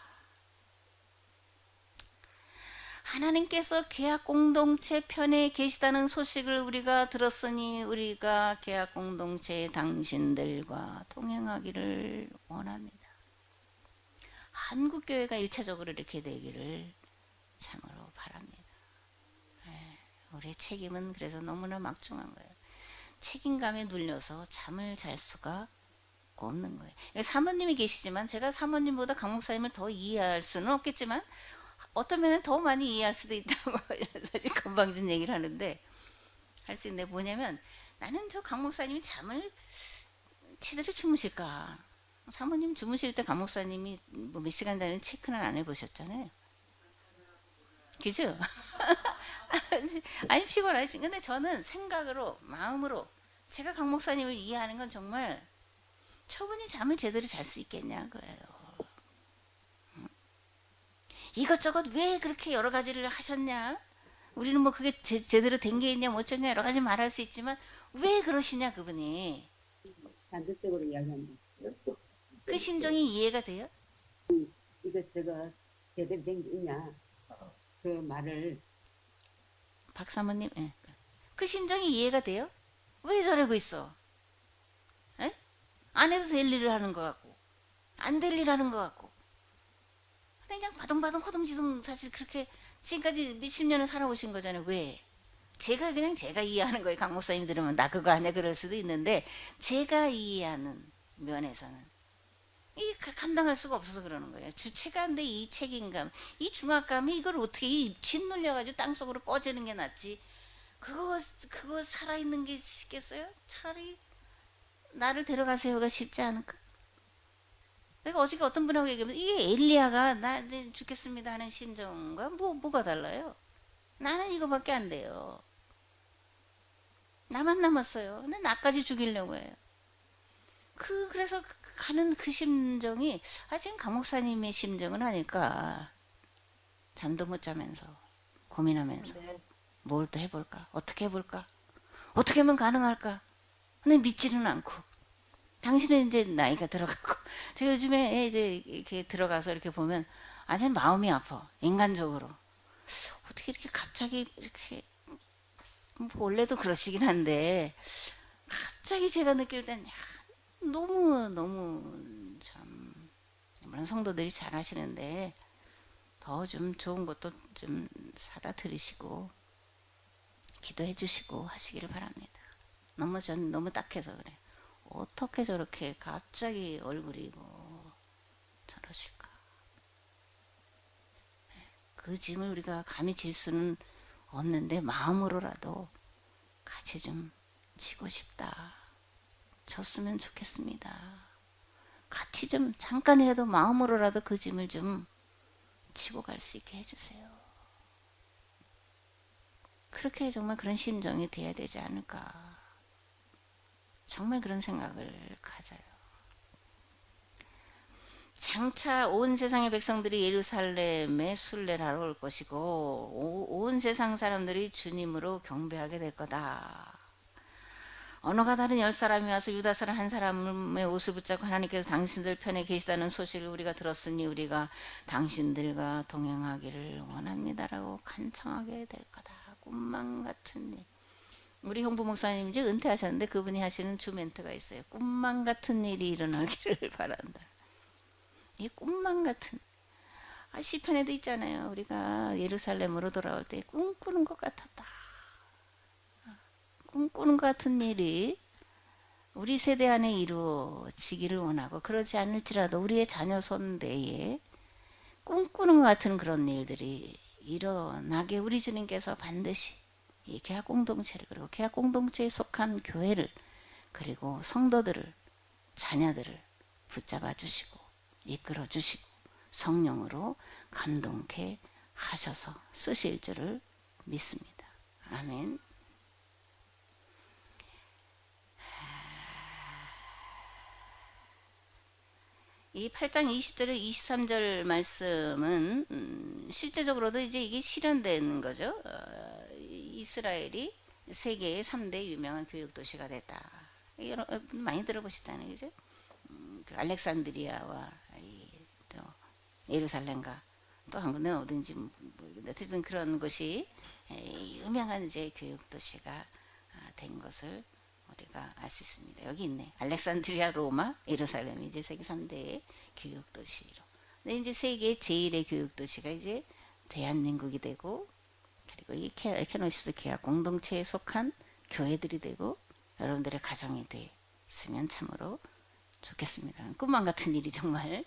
하나님께서 계약 공동체 편에 계시다는 소식을 우리가 들었으니 우리가 계약 공동체의 당신들과 동행하기를 원합니다. 한국교회가 1차적으로 이렇게 되기를 참으로 바랍니다. 우리의 책임은 그래서 너무나 막중한 거예요. 책임감에 눌려서 잠을 잘 수가 없는 거예요. 사모님이 계시지만 제가 사모님보다 강 목사님을 더 이해할 수는 없겠지만 어떤 면은 더 많이 이해할 수도 있다고 사실 건방진 얘기를 하는데 할 수 있는데 뭐냐면 나는 저 강 목사님이 잠을 제대로 주무실까. 사모님 주무실 때 강 목사님이 뭐 몇 시간 전에 체크는 안 해보셨잖아요. 그죠? 아니 피곤하신. 근데 저는 생각으로 마음으로 제가 강 목사님을 이해하는 건 정말 저분이 잠을 제대로 잘 수 있겠냐 거예요. 이것저것 왜 그렇게 여러 가지를 하셨냐? 우리는 뭐 그게 제대로 된 게 있냐 뭐 어쩌냐 여러 가지 말할 수 있지만 왜 그러시냐 그분이. 반대쪽으로 이야기한다. 그 심정이 이해가 돼요? 이것저것 제대로 된 게 있냐? 그 말을 박사모님, 예. 그 심정이 이해가 돼요? 왜 저러고 있어? 예? 안 해도 될 일을 하는 것 같고 안 될 일 하는 것 같고 그냥 바둥바둥 허둥지둥 사실 그렇게 지금까지 몇십 년을 살아오신 거잖아요. 왜? 제가 이해하는 거예요. 강 목사님 들으면 나 그거 아니야 그럴 수도 있는데 제가 이해하는 면에서는 이 감당할 수가 없어서 그러는 거예요. 주체가 안 돼. 이 책임감, 이 중압감이 이걸 어떻게 짓눌려가지고 땅속으로 꺼지는 게 낫지. 그거 살아있는 게 쉽겠어요? 차라리 나를 데려가세요가 쉽지 않을까? 내가 어저께 어떤 분하고 얘기하면 이게 엘리야가 나 이제 죽겠습니다 하는 심정과 뭐가 달라요? 나는 이거밖에 안 돼요. 나만 남았어요. 근데 나까지 죽이려고 해요. 그래서 가는 그 심정이 지금 강 목사님의 심정은 아닐까. 잠도 못 자면서 고민하면서 네. 뭘 또 해볼까? 어떻게 해볼까? 어떻게 하면 가능할까? 근데 믿지는 않고. 당신은 이제 나이가 들어가고 제가 요즘에 이제 이렇게 들어가서 이렇게 보면 아주 마음이 아파. 인간적으로 어떻게 이렇게 갑자기 이렇게 뭐 원래도 그러시긴 한데 갑자기 제가 느낄 땐 야, 너무 너무 참 물론 성도들이 잘 하시는데 더 좀 좋은 것도 좀 사다 드리시고 기도해 주시고 하시기를 바랍니다. 전 너무 딱해서 그래. 어떻게 저렇게 갑자기 얼굴이 뭐 저러실까? 그 짐을 우리가 감히 질 수는 없는데 마음으로라도 같이 좀 지고 싶다. 졌으면 좋겠습니다. 같이 좀 잠깐이라도 마음으로라도 그 짐을 좀 지고 갈 수 있게 해주세요. 그렇게 정말 그런 심정이 돼야 되지 않을까. 정말 그런 생각을 가져요. 장차 온 세상의 백성들이 예루살렘에 순례를 하러 올 것이고 온 세상 사람들이 주님으로 경배하게 될 거다. 언어가 다른 10사람이 와서 유다 사람 한 사람의 옷을 붙잡고 하나님께서 당신들 편에 계시다는 소식을 우리가 들었으니 우리가 당신들과 동행하기를 원합니다라고 간청하게 될 거다. 꿈만 같은 일. 우리 형부 목사님 이제 은퇴하셨는데 그분이 하시는 주 멘트가 있어요. 꿈만 같은 일이 일어나기를 바란다. 이 꿈만 같은 시편에도 있잖아요. 우리가 예루살렘으로 돌아올 때 꿈꾸는 것 같았다. 꿈꾸는 것 같은 일이 우리 세대 안에 이루어지기를 원하고 그러지 않을지라도 우리의 자녀 손대에 꿈꾸는 것 같은 그런 일들이 일어나게 우리 주님께서 반드시 이 계약 공동체를 그리고 계약 공동체에 속한 교회를 그리고 성도들을 자녀들을 붙잡아 주시고 이끌어 주시고 성령으로 감동케 하셔서 쓰실 줄을 믿습니다. 아멘. 이 8장 20절에 23절 말씀은 실제적으로도 이제 이게 실현되는 거죠. 이스라엘이 세계의 3대 유명한 교육 도시가 됐다. 여러 많이 들어보셨잖아요, 그죠? 그 알렉산드리아와 또 예루살렘과 또 한 군데 어딘지 어쨌든 그런 곳이 유명한 이제 교육 도시가 된 것을 우리가 알 수 있습니다. 여기 있네. 알렉산드리아, 로마, 예루살렘이 이제 세계 3대의 교육 도시로. 근데 이제 세계 제1의 교육 도시가 이제 대한민국이 되고 그리고 이 에케노시스 계약 공동체에 속한 교회들이 되고 여러분들의 가정이 됐으면 참으로 좋겠습니다. 꿈만 같은 일이 정말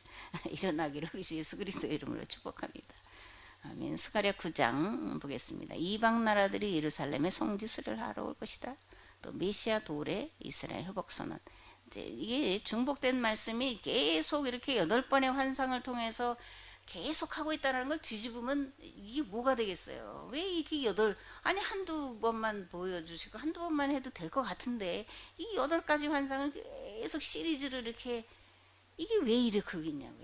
일어나기를 우리 주 예수 그리스도의 이름으로 축복합니다. 아멘. 스가랴 9장 보겠습니다. 이방 나라들이 예루살렘에 성지 수련을 하러 올 것이다. 또 메시아 도래 이스라엘 회복 선언. 이제 이게 중복된 말씀이 계속 이렇게 8번의 환상을 통해서 계속 하고 있다는 걸 뒤집으면 이게 뭐가 되겠어요? 왜 이게 아니 한두 번만 보여주시고 한두 번만 해도 될 것 같은데 이 8가지 환상을 계속 시리즈로 이렇게 이게 왜 이렇게 있냐고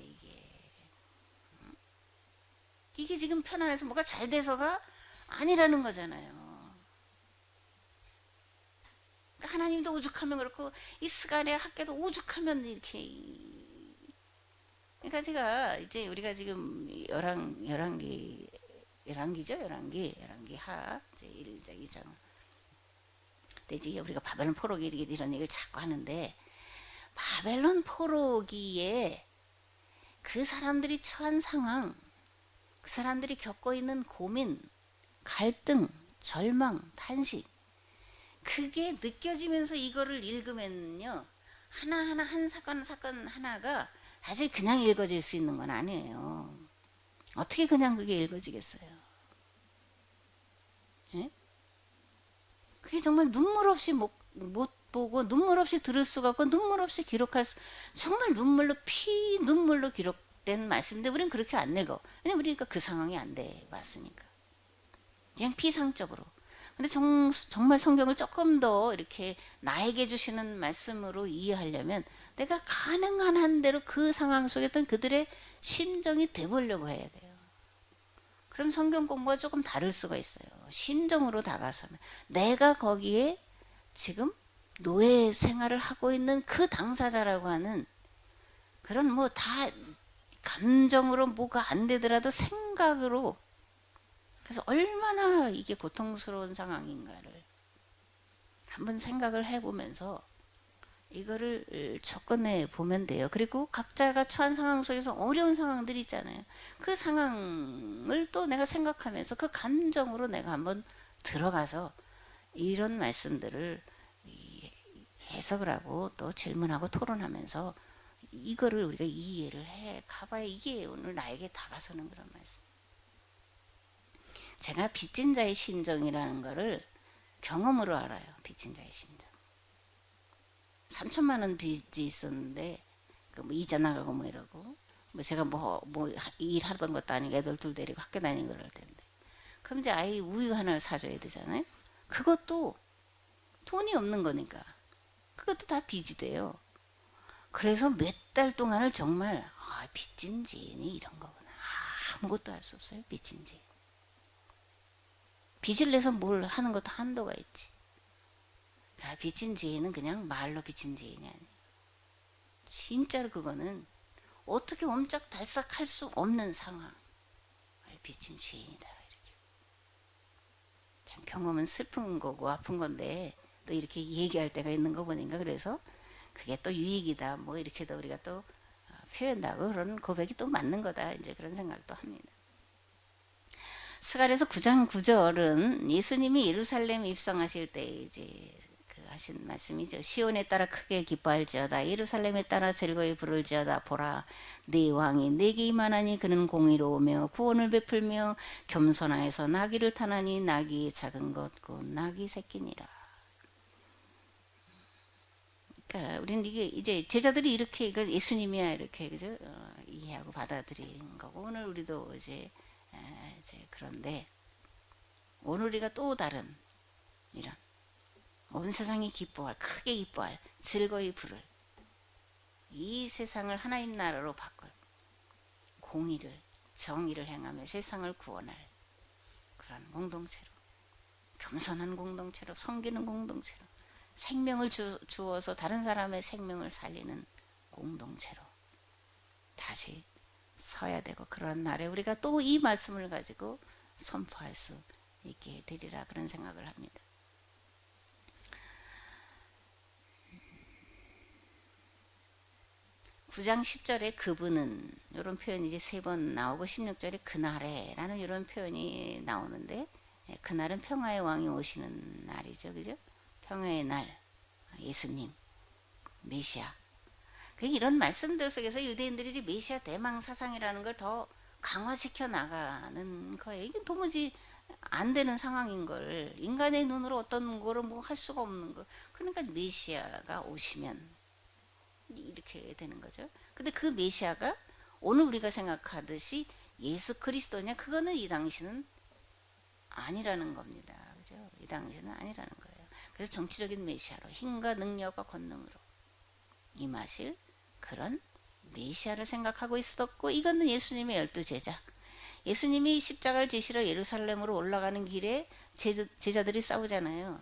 이게 지금 편안해서 뭐가 잘 돼서가 아니라는 거잖아요. 그러니까 하나님도 오죽하면 그렇고 이 스가랴 학계도 오죽하면 이렇게 그러니까 제가 이제 우리가 지금 열왕기죠. 열왕기 하 이제 1장 2장. 근데 이제 우리가 바벨론 포로기 이런 얘기를 자꾸 하는데 바벨론 포로기에 그 사람들이 처한 상황, 그 사람들이 겪고 있는 고민, 갈등, 절망, 탄식 그게 느껴지면서 이거를 읽으면요 하나하나 한 사건 하나가 사실 그냥 읽어질 수 있는 건 아니에요. 어떻게 그냥 그게 읽어지겠어요? 예? 그게 정말 눈물 없이 못 보고 눈물 없이 들을 수가 없고 눈물 없이 기록할 수 정말 눈물로 기록된 말씀인데 우리는 그렇게 안 읽어. 왜냐면 우리가 그 상황이 안 돼 왔으니까 그냥 피상적으로. 근데 정말 성경을 조금 더 이렇게 나에게 주시는 말씀으로 이해하려면 내가 가능한 한 대로 그 상황 속에 있던 그들의 심정이 돼보려고 해야 돼요. 그럼 성경 공부가 조금 다를 수가 있어요. 심정으로 다가서면 내가 거기에 지금 노예 생활을 하고 있는 그 당사자라고 하는 그런 뭐 다 감정으로 뭐가 안 되더라도 생각으로 그래서 얼마나 이게 고통스러운 상황인가를 한번 생각을 해보면서 이거를 접근해 보면 돼요. 그리고 각자가 처한 상황 속에서 어려운 상황들이 있잖아요. 그 상황을 또 내가 생각하면서 그 감정으로 내가 한번 들어가서 이런 말씀들을 해석을 하고 또 질문하고 토론하면서 이거를 우리가 이해를 해 가봐야 이게 오늘 나에게 다가서는 그런 말씀. 제가 빚진 자의 심정이라는 거를 경험으로 알아요. 빚진 자의 심정. 3천만 원 빚이 있었는데 뭐 이자 나가고 뭐 이러고 뭐 제가 뭐 일하던 것도 아니고 애들 둘 데리고 학교 다니는 그럴 텐데 그럼 이제 아이 우유 하나를 사줘야 되잖아요. 그것도 돈이 없는 거니까 그것도 다 빚이 돼요. 그래서 몇 달 동안을 정말 빚진 지인이 이런 거구나. 아무것도 할 수 없어요. 빚진 지인. 빚을 내서 뭘 하는 것도 한도가 있지. 빚진 지인은 그냥 말로 빚진 지인이 아니에요. 진짜로 그거는 어떻게 옴짝달싹 할 수 없는 상황을 빚진 죄인이다. 이렇게. 참 경험은 슬픈 거고 아픈 건데 또 이렇게 얘기할 때가 있는 거 보니까 그래서 그게 또 유익이다. 뭐 이렇게도 우리가 또 표현하고 그런 고백이 또 맞는 거다. 이제 그런 생각도 합니다. 스가랴서 9장 9절은 예수님이 예루살렘 입성하실 때 이제 하신 말씀이죠. 시온에 따라 크게 기뻐할지어다. 예루살렘에 따라 즐거이 부를지어다. 보라, 네 왕이 내게 임하나니 그는 공의로우며 구원을 베풀며 겸손하여서 나귀를 타나니 나귀의 작은 것 곧 나귀 새끼니라. 그러니까 우리는 이게 이제 제자들이 이렇게 이거 예수님이야 이렇게 그죠? 이해하고 받아들인 거고 오늘 우리도 이제 그런데 오늘 우리가 또 다른 이런 온 세상이 기뻐할 크게 기뻐할 즐거이 부를 이 세상을 하나님 나라로 바꿀 공의를 정의를 행하며 세상을 구원할 그런 공동체로 겸손한 공동체로 섬기는 공동체로 생명을 주어서 다른 사람의 생명을 살리는 공동체로 다시 서야 되고 그런 날에 우리가 또 이 말씀을 가지고 선포할 수 있게 되리라 그런 생각을 합니다. 9장 10절에 그분은 이런 표현이 이제 3번 나오고 16절에 그날에라는 이런 표현이 나오는데 그날은 평화의 왕이 오시는 날이죠. 그죠? 평화의 날 예수님 메시아 이런 말씀들 속에서 유대인들이 이제 메시아 대망 사상이라는 걸 더 강화시켜 나가는 거예요. 이게 도무지 안 되는 상황인 걸 인간의 눈으로 어떤 거를 뭐 할 수가 없는 거. 그러니까 메시아가 오시면 이렇게 되는 거죠. 근데 그 메시아가 오늘 우리가 생각하듯이 예수 그리스도냐? 그거는 이 당시는 아니라는 겁니다. 그죠? 이 당시는 아니라는 거예요. 그래서 정치적인 메시아로 힘과 능력과 권능으로 임하실 그런 메시아를 생각하고 있었고 이거는 예수님의 12제자. 예수님이 십자가를 지시러 예루살렘으로 올라가는 길에 제자들이 싸우잖아요.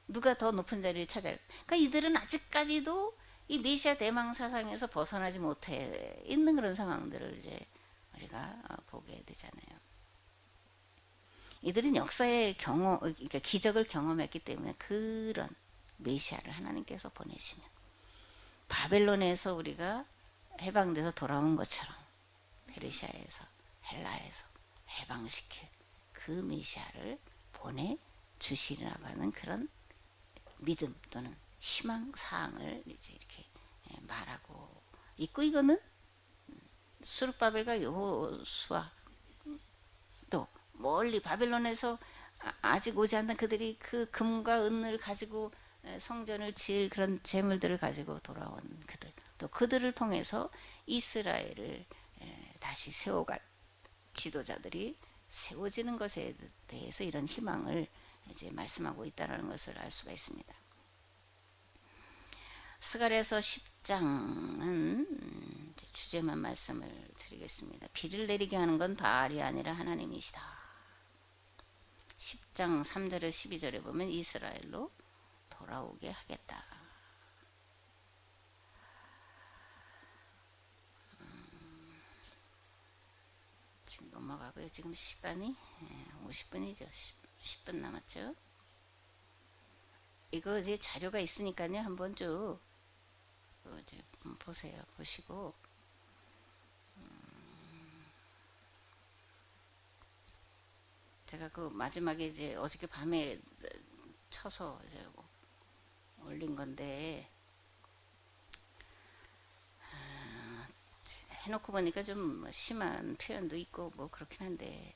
누가 더 높은 자리를 차지할. 그러니까 이들은 아직까지도 이 메시아 대망 사상에서 벗어나지 못해 있는 그런 상황들을 이제 우리가 보게 되잖아요. 이들은 역사의 그러니까 기적을 경험했기 때문에 그런 메시아를 하나님께서 보내시면 바벨론에서 우리가 해방돼서 돌아온 것처럼 페르시아에서 헬라에서 해방시킬 그 메시아를 보내주시라고 하는 그런 믿음 또는 희망 사항을 이제 이렇게 말하고 있고 이거는 수르바벨과 여호수아 또 멀리 바벨론에서 아직 오지 않는 그들이 그 금과 은을 가지고 성전을 지을 그런 재물들을 가지고 돌아온 그들 또 그들을 통해서 이스라엘을 다시 세워갈 지도자들이 세워지는 것에 대해서 이런 희망을 이제 말씀하고 있다는 것을 알 수가 있습니다. 스가랴서 10장은 주제만 말씀을 드리겠습니다. 비를 내리게 하는 건 바알이 아니라 하나님이시다. 10장 3절에 12절에 보면 이스라엘로 돌아오게 하겠다. 지금 넘어가고요. 지금 시간이 50분이죠. 10분 남았죠. 이거 이제 자료가 있으니까요. 한번 쭉 이제 보세요. 보시고 제가 그 마지막에 이제 어저께 밤에 쳐서 이제 올린 건데 해놓고 보니까 좀 심한 표현도 있고 뭐 그렇긴 한데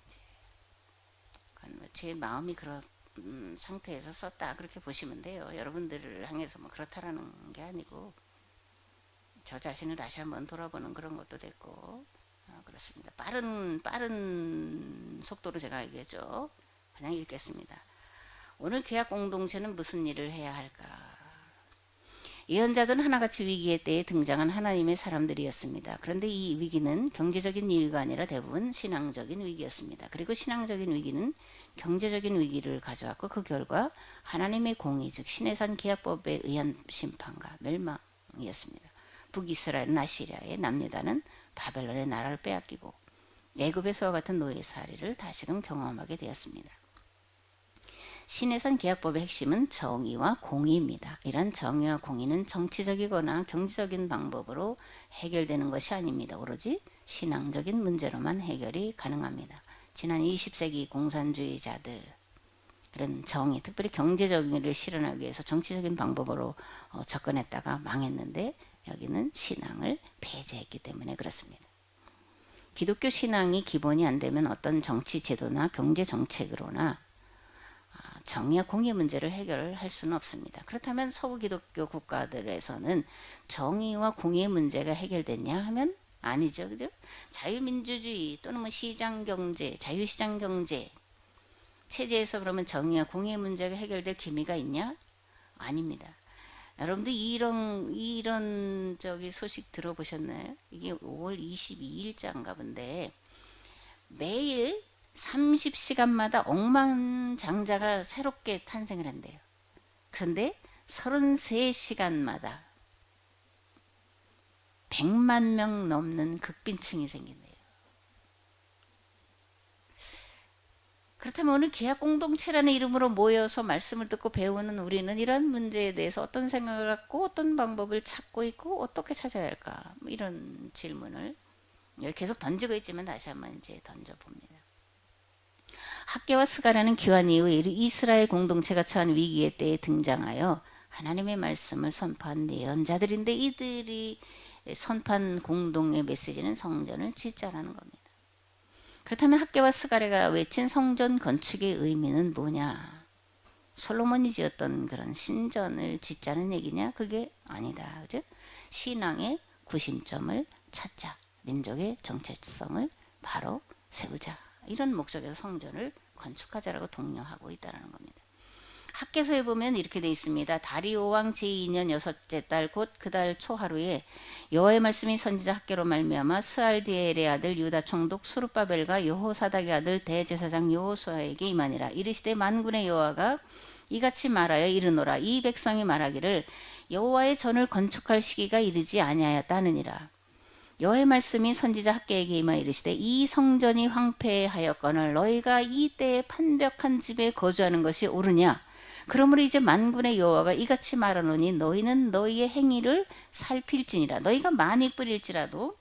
제 마음이 그런 상태에서 썼다 그렇게 보시면 돼요. 여러분들을 향해서 뭐 그렇다라는 게 아니고 저 자신을 다시 한번 돌아보는 그런 것도 됐고 그렇습니다. 빠른 속도로 제가 얘기했죠. 그냥 읽겠습니다. 오늘 계약 공동체는 무슨 일을 해야 할까? 예언자들은 하나같이 위기의 때에 등장한 하나님의 사람들이었습니다. 그런데 이 위기는 경제적인 이유가 아니라 대부분 신앙적인 위기였습니다. 그리고 신앙적인 위기는 경제적인 위기를 가져왔고 그 결과 하나님의 공의 즉 시내산 계약법에 의한 심판과 멸망이었습니다. 북이스라엘은 아시리아의 남유다는 바벨론의 나라를 빼앗기고 애굽에서와 같은 노예살이를 다시금 경험하게 되었습니다. 시내산 계약법의 핵심은 정의와 공의입니다. 이런 정의와 공의는 정치적이거나 경제적인 방법으로 해결되는 것이 아닙니다. 오로지 신앙적인 문제로만 해결이 가능합니다. 지난 20세기 공산주의자들 그런 정의, 특별히 경제적인 일을 실현하기 위해서 정치적인 방법으로 접근했다가 망했는데 여기는 신앙을 배제했기 때문에 그렇습니다. 기독교 신앙이 기본이 안 되면 어떤 정치 제도나 경제 정책으로나 정의와 공의 문제를 해결할 수는 없습니다. 그렇다면 서구 기독교 국가들에서는 정의와 공의의 문제가 해결됐냐 하면 아니죠. 그죠? 자유민주주의 또는 뭐 시장경제, 자유시장경제 체제에서 그러면 정의와 공의의 문제가 해결될 기미가 있냐? 아닙니다. 여러분들 이런 저기 소식 들어보셨나요? 이게 5월 22일자인가 본데 매일 30시간마다 억만장자가 새롭게 탄생을 한대요. 그런데 33시간마다 100만 명 넘는 극빈층이 생긴대요. 그렇다면 오늘 계약 공동체라는 이름으로 모여서 말씀을 듣고 배우는 우리는 이런 문제에 대해서 어떤 생각을 갖고 어떤 방법을 찾고 있고 어떻게 찾아야 할까? 뭐 이런 질문을 계속 던지고 있지만 다시 한번 이제 던져봅니다. 학개와 스가랴는 귀환 이후 이스라엘 공동체가 처한 위기의 때에 등장하여 하나님의 말씀을 선포한 예언자들인데 이들이 선포한 공동의 메시지는 성전을 짓자라는 겁니다. 그렇다면 학개와 스가랴가 외친 성전 건축의 의미는 뭐냐? 솔로몬이 지었던 그런 신전을 짓자는 얘기냐? 그게 아니다. 그죠? 신앙의 구심점을 찾자. 민족의 정체성을 바로 세우자. 이런 목적에서 성전을 건축하자라고 독려하고 있다는 겁니다. 학개서에 보면 이렇게 돼 있습니다. 다리오 왕 제2년 여섯째 달 곧 그 달 초하루에 여호와의 말씀이 선지자 학개로 말미암아 스알디엘의 아들 유다 총독 수르바벨과 여호사닥의 아들 대제사장 여호수아에게 임하니라. 이르시되 만군의 여호와가 이같이 말하여 이르노라. 이 백성이 말하기를 여호와의 전을 건축할 시기가 이르지 아니하였다 하느니라. 여호와의 말씀이 선지자 학개에게 임하여 이르시되 이 성전이 황폐하였거늘 너희가 이 때에 판벽한 집에 거주하는 것이 옳으냐? 그러므로 이제 만군의 여호와가 이같이 말하노니 너희는 너희의 행위를 살필지니라. 너희가 많이 뿌릴지라도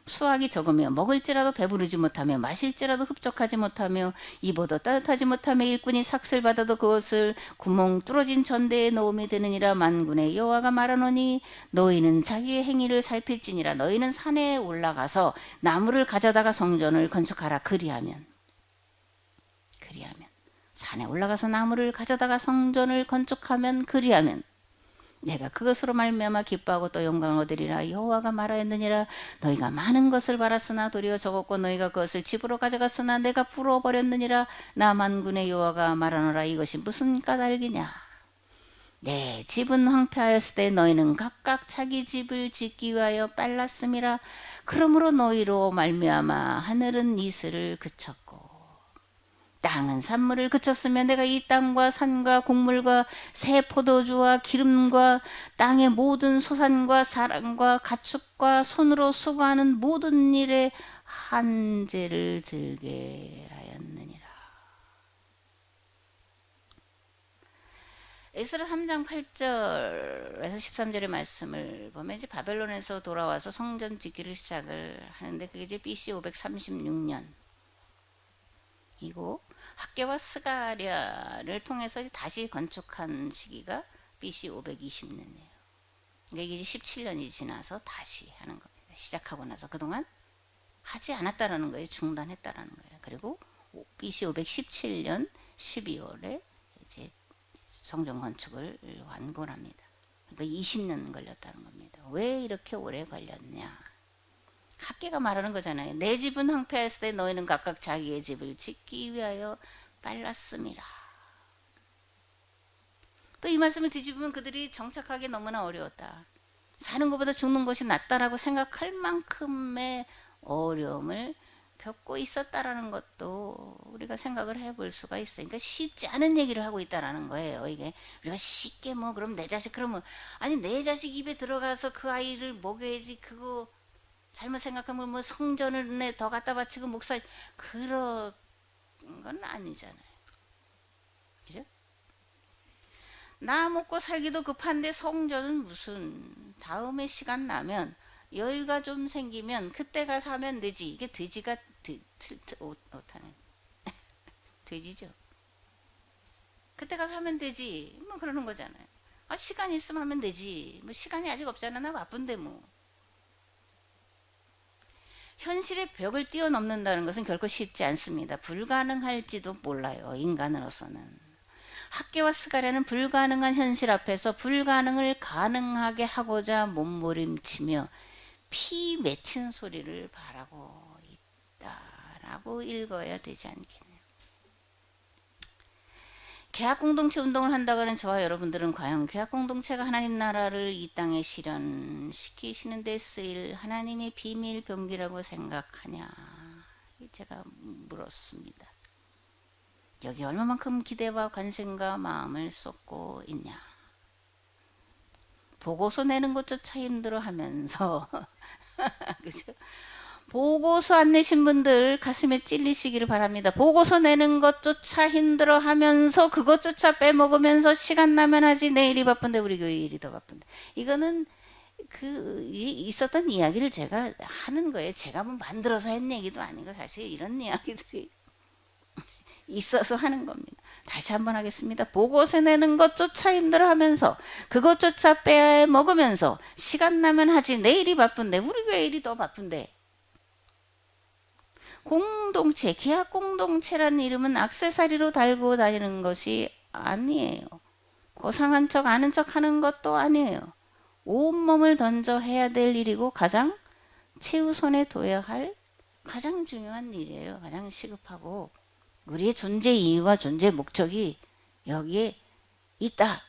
수확이 적으며 먹을지라도 배부르지 못하며 마실지라도 흡족하지 못하며 입어도 따뜻하지 못하며 일꾼이 삭슬 받아도 그것을 구멍 뚫어진 전대에 넣음이 되느니라. 만군의 여호와가 말하노니 너희는 자기의 행위를 살필지니라. 너희는 산에 올라가서 나무를 가져다가 성전을 건축하라. 그리하면 산에 올라가서 나무를 가져다가 성전을 건축하면 그리하면 내가 그것으로 말미암아 기뻐하고 또 영광을 얻으리라. 여호와가 말하였느니라. 너희가 많은 것을 바랐으나 도리어 적었고 너희가 그것을 집으로 가져갔으나 내가 불어버렸느니라. 나 만군의 여호와가 말하노라. 이것이 무슨 까닭이냐? 내 집은 황폐하였을 때 너희는 각각 자기 집을 짓기 위하여 빨랐음이라. 그러므로 너희로 말미암아 하늘은 이슬을 그쳤고 땅은 산물을 그쳤으면 내가 이 땅과 산과 곡물과 새 포도주와 기름과 땅의 모든 소산과 사람과 가축과 손으로 수고하는 모든 일에 한죄를 들게 하였느니라. 에스라 3장 8절에서 13절의 말씀을 보면 이제 바벨론에서 돌아와서 성전 짓기를 시작을 하는데 그게 이제 BC 536년 이고 학개와 스가랴를 통해서 다시 건축한 시기가 BC 520년이에요. 그러니까 이게 17년이 지나서 다시 하는 겁니다. 시작하고 나서 그동안 하지 않았다라는 거예요. 중단했다라는 거예요. 그리고 BC 517년 12월에 이제 성전 건축을 완공합니다. 그러니까 20년 걸렸다는 겁니다. 왜 이렇게 오래 걸렸냐? 학계가 말하는 거잖아요. 내 집은 황폐했을 때 너희는 각각 자기의 집을 짓기 위하여 빨랐음이라. 또 이 말씀을 뒤집으면 그들이 정착하기 너무나 어려웠다. 사는 것보다 죽는 것이 낫다라고 생각할 만큼의 어려움을 겪고 있었다라는 것도 우리가 생각을 해볼 수가 있어요. 그러니까 쉽지 않은 얘기를 하고 있다라는 거예요. 이게 우리가 쉽게 뭐 그럼 내 자식 그러면 아니 내 자식 입에 들어가서 그 아이를 먹여야지 그거 잘못 생각하면 뭐 성전을 더 갖다 바치고 목사 그런 건 아니잖아요. 그죠? 나 먹고 살기도 급한데 성전은 무슨 다음에 시간 나면 여유가 좀 생기면 그때 가서 하면 되지. 이게 돼지가 오타네. 돼지죠. 그때 가서 하면 되지. 뭐 그러는 거잖아요. 아 시간 있으면 하면 되지. 뭐 시간이 아직 없잖아. 나 바쁜데 뭐. 현실의 벽을 뛰어넘는다는 것은 결코 쉽지 않습니다. 불가능할지도 몰라요. 인간으로서는. 학계와 스가랴는 불가능한 현실 앞에서 불가능을 가능하게 하고자 몸부림치며 피 맺힌 소리를 바라고 있다라고 읽어야 되지 않겠네요. 계약공동체 운동을 한다고 하는 저와 여러분들은 과연 계약공동체가 하나님 나라를 이 땅에 실현시키시는 데 쓰일 하나님의 비밀 병기라고 생각하냐 제가 물었습니다. 여기 얼마만큼 기대와 관심과 마음을 쏟고 있냐. 보고서 내는 것조차 힘들어하면서 그죠? 보고서 안 내신 분들 가슴에 찔리시기를 바랍니다. 보고서 내는 것조차 힘들어하면서 그것조차 빼먹으면서 시간 나면 하지 내일이 바쁜데 우리 교회 일이 더 바쁜데 이거는 그 있었던 이야기를 제가 하는 거예요. 제가 뭐 만들어서 한 얘기도 아니고 사실 이런 이야기들이 있어서 하는 겁니다. 다시 한번 하겠습니다. 보고서 내는 것조차 힘들어하면서 그것조차 빼먹으면서 시간 나면 하지 내일이 바쁜데 우리 교회 일이 더 바쁜데 공동체, 계약 공동체라는 이름은 액세서리로 달고 다니는 것이 아니에요. 고상한 척 아는 척 하는 것도 아니에요. 온몸을 던져 해야 될 일이고 가장 최우선에 둬야 할 가장 중요한 일이에요. 가장 시급하고 우리의 존재 이유와 존재 목적이 여기에 있다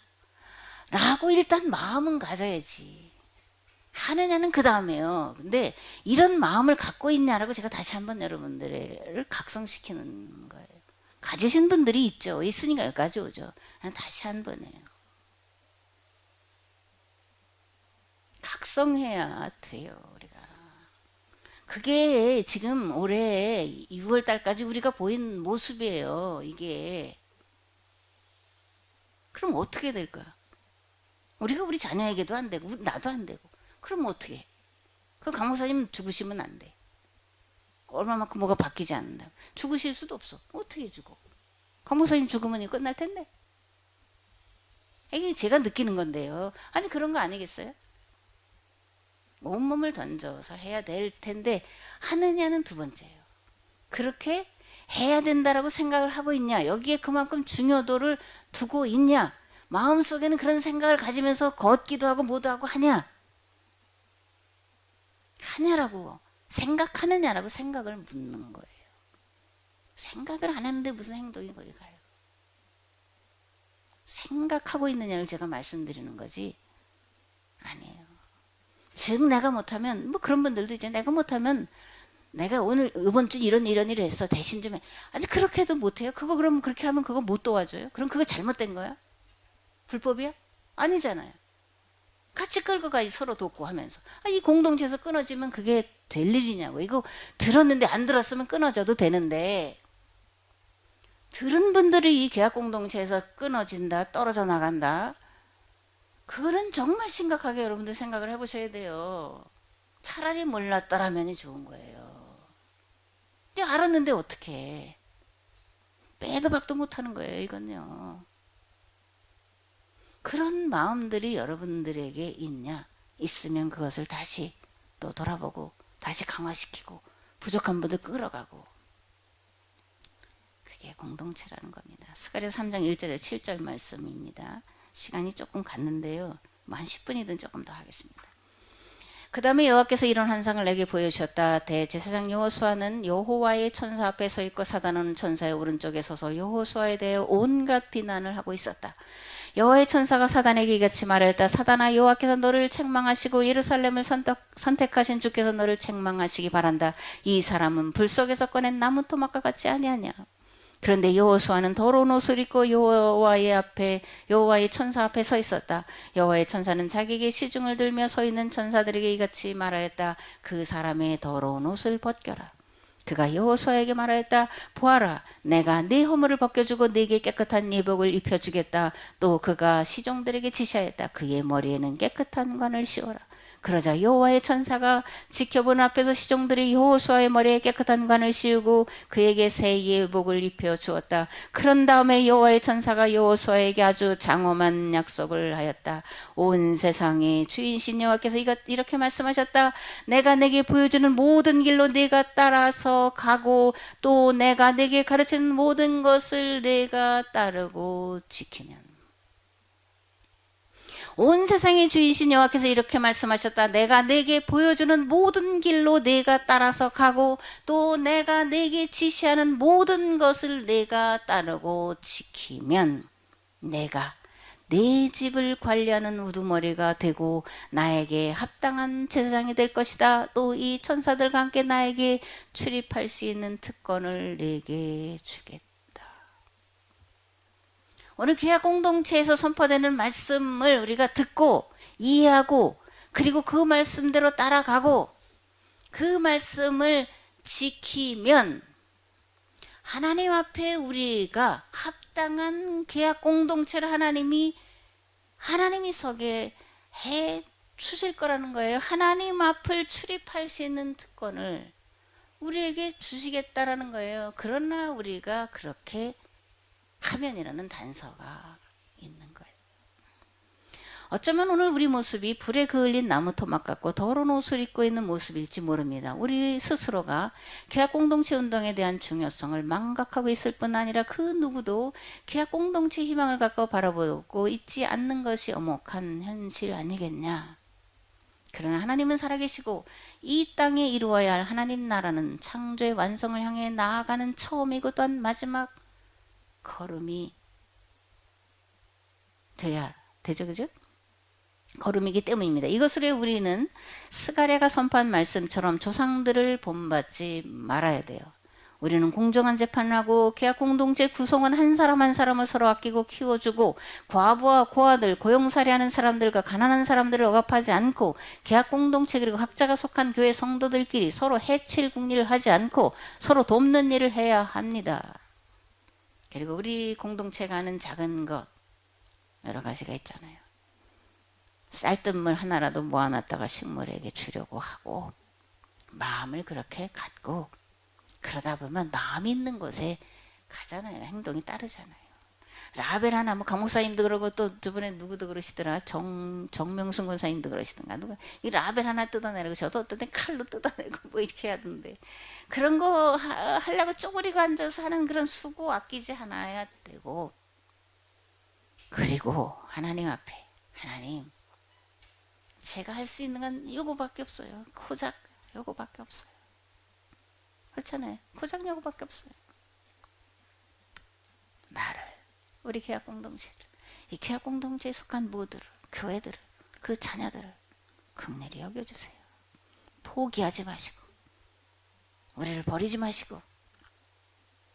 라고 일단 마음은 가져야지. 하느냐는 그 다음에요. 근데 이런 마음을 갖고 있냐라고 제가 다시 한번 여러분들을 각성시키는 거예요. 가지신 분들이 있죠. 있으니까 여기까지 오죠. 다시 한 번에요. 각성해야 돼요. 우리가. 그게 지금 올해 6월 달까지 우리가 보인 모습이에요. 이게. 그럼 어떻게 될까? 우리가 우리 자녀에게도 안 되고 나도 안 되고 그럼 어떻게 해? 그 강목사님 죽으시면 안 돼. 얼마만큼 뭐가 바뀌지 않는다. 죽으실 수도 없어. 어떻게 죽어? 강목사님 죽으면 이거 끝날 텐데. 이게 제가 느끼는 건데요. 아니 그런 거 아니겠어요? 온몸을 던져서 해야 될 텐데 하느냐는 두 번째예요. 그렇게 해야 된다라고 생각을 하고 있냐? 여기에 그만큼 중요도를 두고 있냐? 마음속에는 그런 생각을 가지면서 걷기도 하고 뭐도 하고 하냐? 하냐라고 생각하느냐라고 생각을 묻는 거예요. 생각을 안 하는데 무슨 행동이 거기 가요. 생각하고 있느냐를 제가 말씀드리는 거지. 아니에요. 즉 내가 못하면 뭐 그런 분들도 이제 내가 못하면 내가 오늘 이번 주 이런 일을 했어 대신 좀 해. 아니 그렇게도 못해요. 그거 그럼 그렇게 하면 그거 못 도와줘요. 그럼 그거 잘못된 거야? 불법이야? 아니잖아요. 같이 끌고 가지 서로 돕고 하면서. 이 공동체에서 끊어지면 그게 될 일이냐고. 이거 들었는데 안 들었으면 끊어져도 되는데 들은 분들이 이 계약 공동체에서 끊어진다 떨어져 나간다. 그거는 정말 심각하게 여러분들 생각을 해보셔야 돼요. 차라리 몰랐더라면이 좋은 거예요. 근데 알았는데 어떡해. 빼도 박도 못하는 거예요 이건요. 그런 마음들이 여러분들에게 있냐? 있으면 그것을 다시 또 돌아보고 다시 강화시키고 부족한 분들 끌어가고 그게 공동체라는 겁니다. 스가랴 3장 1절에 7절 말씀입니다. 시간이 조금 갔는데요. 뭐 한 10분이든 조금 더 하겠습니다. 그 다음에 여호와께서 이런 환상을 내게 보여주셨다. 대제사장 여호수아는 여호와의 천사 앞에 서 있고 사단은 천사의 오른쪽에 서서 여호수아에 대해 온갖 비난을 하고 있었다. 여호와의 천사가 사단에게 이같이 말하였다. 사단아, 여호와께서 너를 책망하시고 예루살렘을 선택하신 주께서 너를 책망하시기 바란다. 이 사람은 불 속에서 꺼낸 나무 토막과 같지 아니하냐. 그런데 여호수아는 더러운 옷을 입고 여호와의 천사 앞에 서 있었다. 여호와의 천사는 자기에게 시중을 들며 서 있는 천사들에게 이같이 말하였다. 그 사람의 더러운 옷을 벗겨라. 그가 여호수아에게 말하였다. 보아라, 내가 네 허물을 벗겨주고 네게 깨끗한 예복을 입혀주겠다. 또 그가 시종들에게 지시하였다. 그의 머리에는 깨끗한 관을 씌워라. 그러자 여호와의 천사가 지켜본 앞에서 시종들이 여호수아의 머리에 깨끗한 관을 씌우고 그에게 새 예복을 입혀 주었다. 그런 다음에 여호와의 천사가 여호수아에게 아주 장엄한 약속을 하였다. 온 세상의 주인신 여호와께서 이렇게 말씀하셨다. 내가 내게 보여주는 모든 길로 네가 따라서 가고 또 내가 네게 가르치는 모든 것을 네가 따르고 지키면 온 세상의 주이신 여호와께서 이렇게 말씀하셨다. 내가 내게 보여주는 모든 길로 네가 따라서 가고 또 내가 네게 지시하는 모든 것을 네가 따르고 지키면 내가 네 집을 관리하는 우두머리가 되고 나에게 합당한 제사장이 될 것이다. 또 이 천사들과 함께 나에게 출입할 수 있는 특권을 네게 주겠다. 오늘 계약 공동체에서 선포되는 말씀을 우리가 듣고 이해하고 그리고 그 말씀대로 따라가고 그 말씀을 지키면 하나님 앞에 우리가 합당한 계약 공동체를 하나님이 서게 해 주실 거라는 거예요. 하나님 앞을 출입할 수 있는 특권을 우리에게 주시겠다라는 거예요. 그러나 우리가 그렇게 하면이라는 단서가 있는 거예요. 어쩌면 오늘 우리 모습이 불에 그을린 나무 토막 같고 더러운 옷을 입고 있는 모습일지 모릅니다. 우리 스스로가 계약 공동체 운동에 대한 중요성을 망각하고 있을 뿐 아니라 그 누구도 계약 공동체 희망을 갖고 바라보고 있지 않는 것이 엄혹한 현실 아니겠냐. 그러나 하나님은 살아계시고 이 땅에 이루어야 할 하나님 나라는 창조의 완성을 향해 나아가는 처음이고 또한 마지막 걸음이 돼야 되죠, 그죠? 걸음이기 때문입니다. 이것으로 우리는 스가랴가 선포한 말씀처럼 조상들을 본받지 말아야 돼요. 우리는 공정한 재판을 하고 계약 공동체 구성원 한 사람 한 사람을 서로 아끼고 키워주고 과부와 고아들, 고용살이하는 사람들과 가난한 사람들을 억압하지 않고 계약 공동체 그리고 각자가 속한 교회 성도들끼리 서로 해칠 국리를 하지 않고 서로 돕는 일을 해야 합니다. 그리고 우리 공동체가 하는 작은 것 여러 가지가 있잖아요. 쌀뜨물 하나라도 모아놨다가 식물에게 주려고 하고 마음을 그렇게 갖고 그러다 보면 마음 있는 곳에 가잖아요. 행동이 따르잖아요. 라벨 하나 뭐 강목사님도 그러고 또 저번에 누구도 그러시더라. 정명순 권사님도 그러시던가 누가 이 라벨 하나 뜯어내고 저도 어떤 때 칼로 뜯어내고 뭐 이렇게 하던데 그런 거 하려고 쪼그리고 앉아서 하는 그런 수고 아끼지 않아야 되고 그리고 하나님 앞에 하나님 제가 할 수 있는 건 요거밖에 없어요. 고작 요거밖에 없어요. 그렇잖아요. 고작 요거밖에 없어요. 나를 우리 계약 공동체를 이 계약 공동체에 속한 모두를, 교회들을, 그 자녀들을 긍휼히 여겨주세요. 포기하지 마시고 우리를 버리지 마시고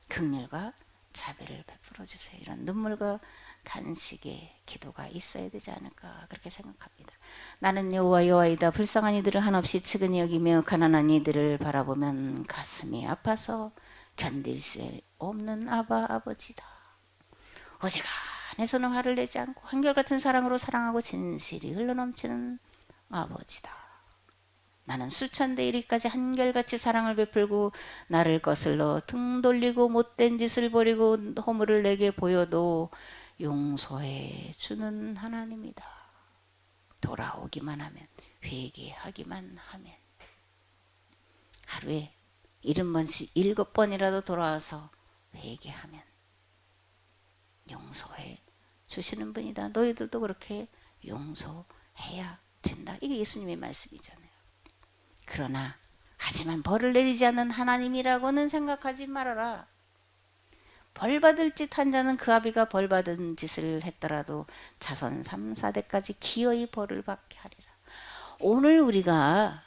긍휼과 자비를 베풀어 주세요. 이런 눈물과 단식의 기도가 있어야 되지 않을까 그렇게 생각합니다. 나는 여호와이다. 불쌍한 이들을 한없이 측은히 여기며 가난한 이들을 바라보면 가슴이 아파서 견딜 수 없는 아버지다. 어지간해서는 화를 내지 않고 한결같은 사랑으로 사랑하고 진실이 흘러넘치는 아버지다. 나는 수천 대 1위까지 한결같이 사랑을 베풀고 나를 거슬러 등 돌리고 못된 짓을 벌이고 허물을 내게 보여도 용서해 주는 하나님이다. 돌아오기만 하면, 회개하기만 하면, 하루에 70번씩 7번이라도 돌아와서 회개하면 용서해 주시는 분이다. 너희들도 그렇게 용서해야 된다. 이게 예수님의 말씀이잖아요. 그러나 하지만 벌을 내리지 않는 하나님이라고는 생각하지 말아라. 벌 받을 짓 한 자는 그 아비가 벌 받은 짓을 했더라도 자손 3, 4대까지 기어이 벌을 받게 하리라. 오늘 우리가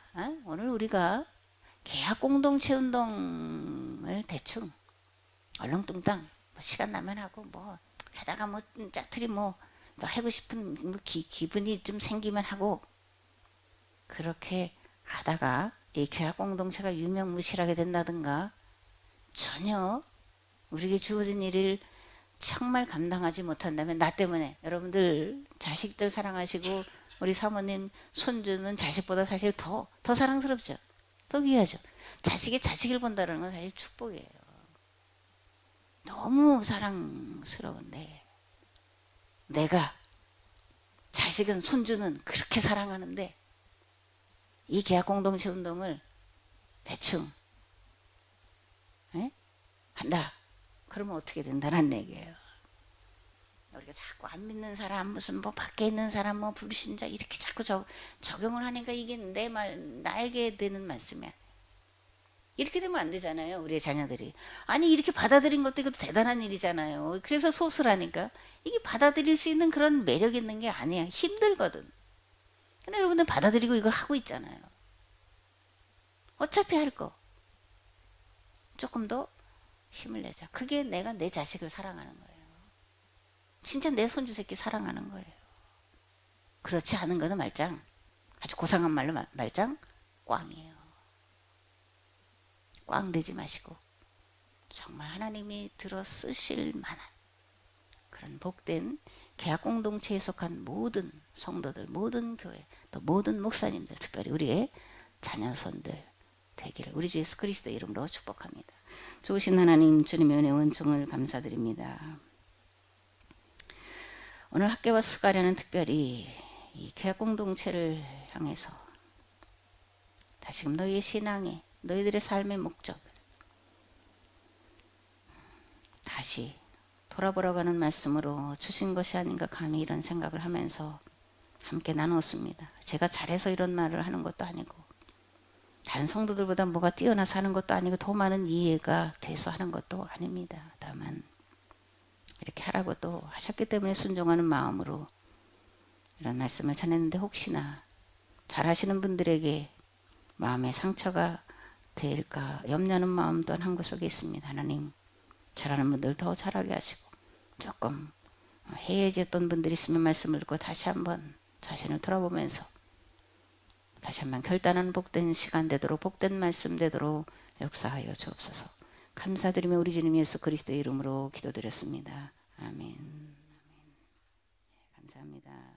계약 공동체 운동을 대충 얼렁뚱땅 시간 나면 하고 하다가 짜투리 하고 싶은 기분이 좀 생기면 하고 그렇게 하다가 이 계약 공동체가 유명무실하게 된다든가 전혀 우리에게 주어진 일을 정말 감당하지 못한다면 나 때문에 여러분들 자식들 사랑하시고 우리 사모님 손주는 자식보다 사실 더 사랑스럽죠. 더 귀하죠. 자식이 자식을 본다는 건 사실 축복이에요. 너무 사랑스러운데 내가 자식은 손주는 그렇게 사랑하는데 이 계약 공동체 운동을 대충 한다. 그러면 어떻게 된다는 얘기예요. 우리가 자꾸 안 믿는 사람 무슨 밖에 있는 사람 불신자 이렇게 자꾸 적용을 하니까 이게 나에게 되는 말씀이야. 이렇게 되면 안 되잖아요. 우리의 자녀들이. 아니 이렇게 받아들인 것도 이것도 대단한 일이잖아요. 그래서 소수라니까. 이게 받아들일 수 있는 그런 매력 있는 게 아니야. 힘들거든. 근데 여러분들 받아들이고 이걸 하고 있잖아요. 어차피 할 거. 조금 더 힘을 내자. 그게 내가 내 자식을 사랑하는 거예요. 진짜 내 손주 새끼 사랑하는 거예요. 그렇지 않은 거는 말짱. 아주 고상한 말로 말짱 꽝이에요. 꽝 되지 마시고 정말 하나님이 들어 쓰실 만한 그런 복된 계약 공동체에 속한 모든 성도들, 모든 교회, 또 모든 목사님들, 특별히 우리의 자녀손들 되기를 우리 주 예수 그리스도 이름으로 축복합니다. 좋으신 하나님 주님의 은혜 원총을 감사드립니다. 오늘 학교와 수가랴는 특별히 이 계약 공동체를 향해서 다시금 너희의 신앙에 너희들의 삶의 목적 다시 돌아보라고 하는 말씀으로 주신 것이 아닌가 감히 이런 생각을 하면서 함께 나누었습니다. 제가 잘해서 이런 말을 하는 것도 아니고 다른 성도들보다 뭐가 뛰어나서 하는 것도 아니고 더 많은 이해가 돼서 하는 것도 아닙니다. 다만 이렇게 하라고 또 하셨기 때문에 순종하는 마음으로 이런 말씀을 전했는데 혹시나 잘하시는 분들에게 마음에 상처가 될까 염려하는 마음 또한 한 구석에 있습니다. 하나님 잘하는 분들 더 잘하게 하시고 조금 해이해졌던 분들이 있으면 말씀을 듣고 다시 한번 자신을 돌아보면서 다시 한번 결단하는 복된 시간 되도록 복된 말씀 되도록 역사하여 주옵소서. 감사드리며 우리 주님 예수 그리스도의 이름으로 기도드렸습니다. 아멘. 감사합니다.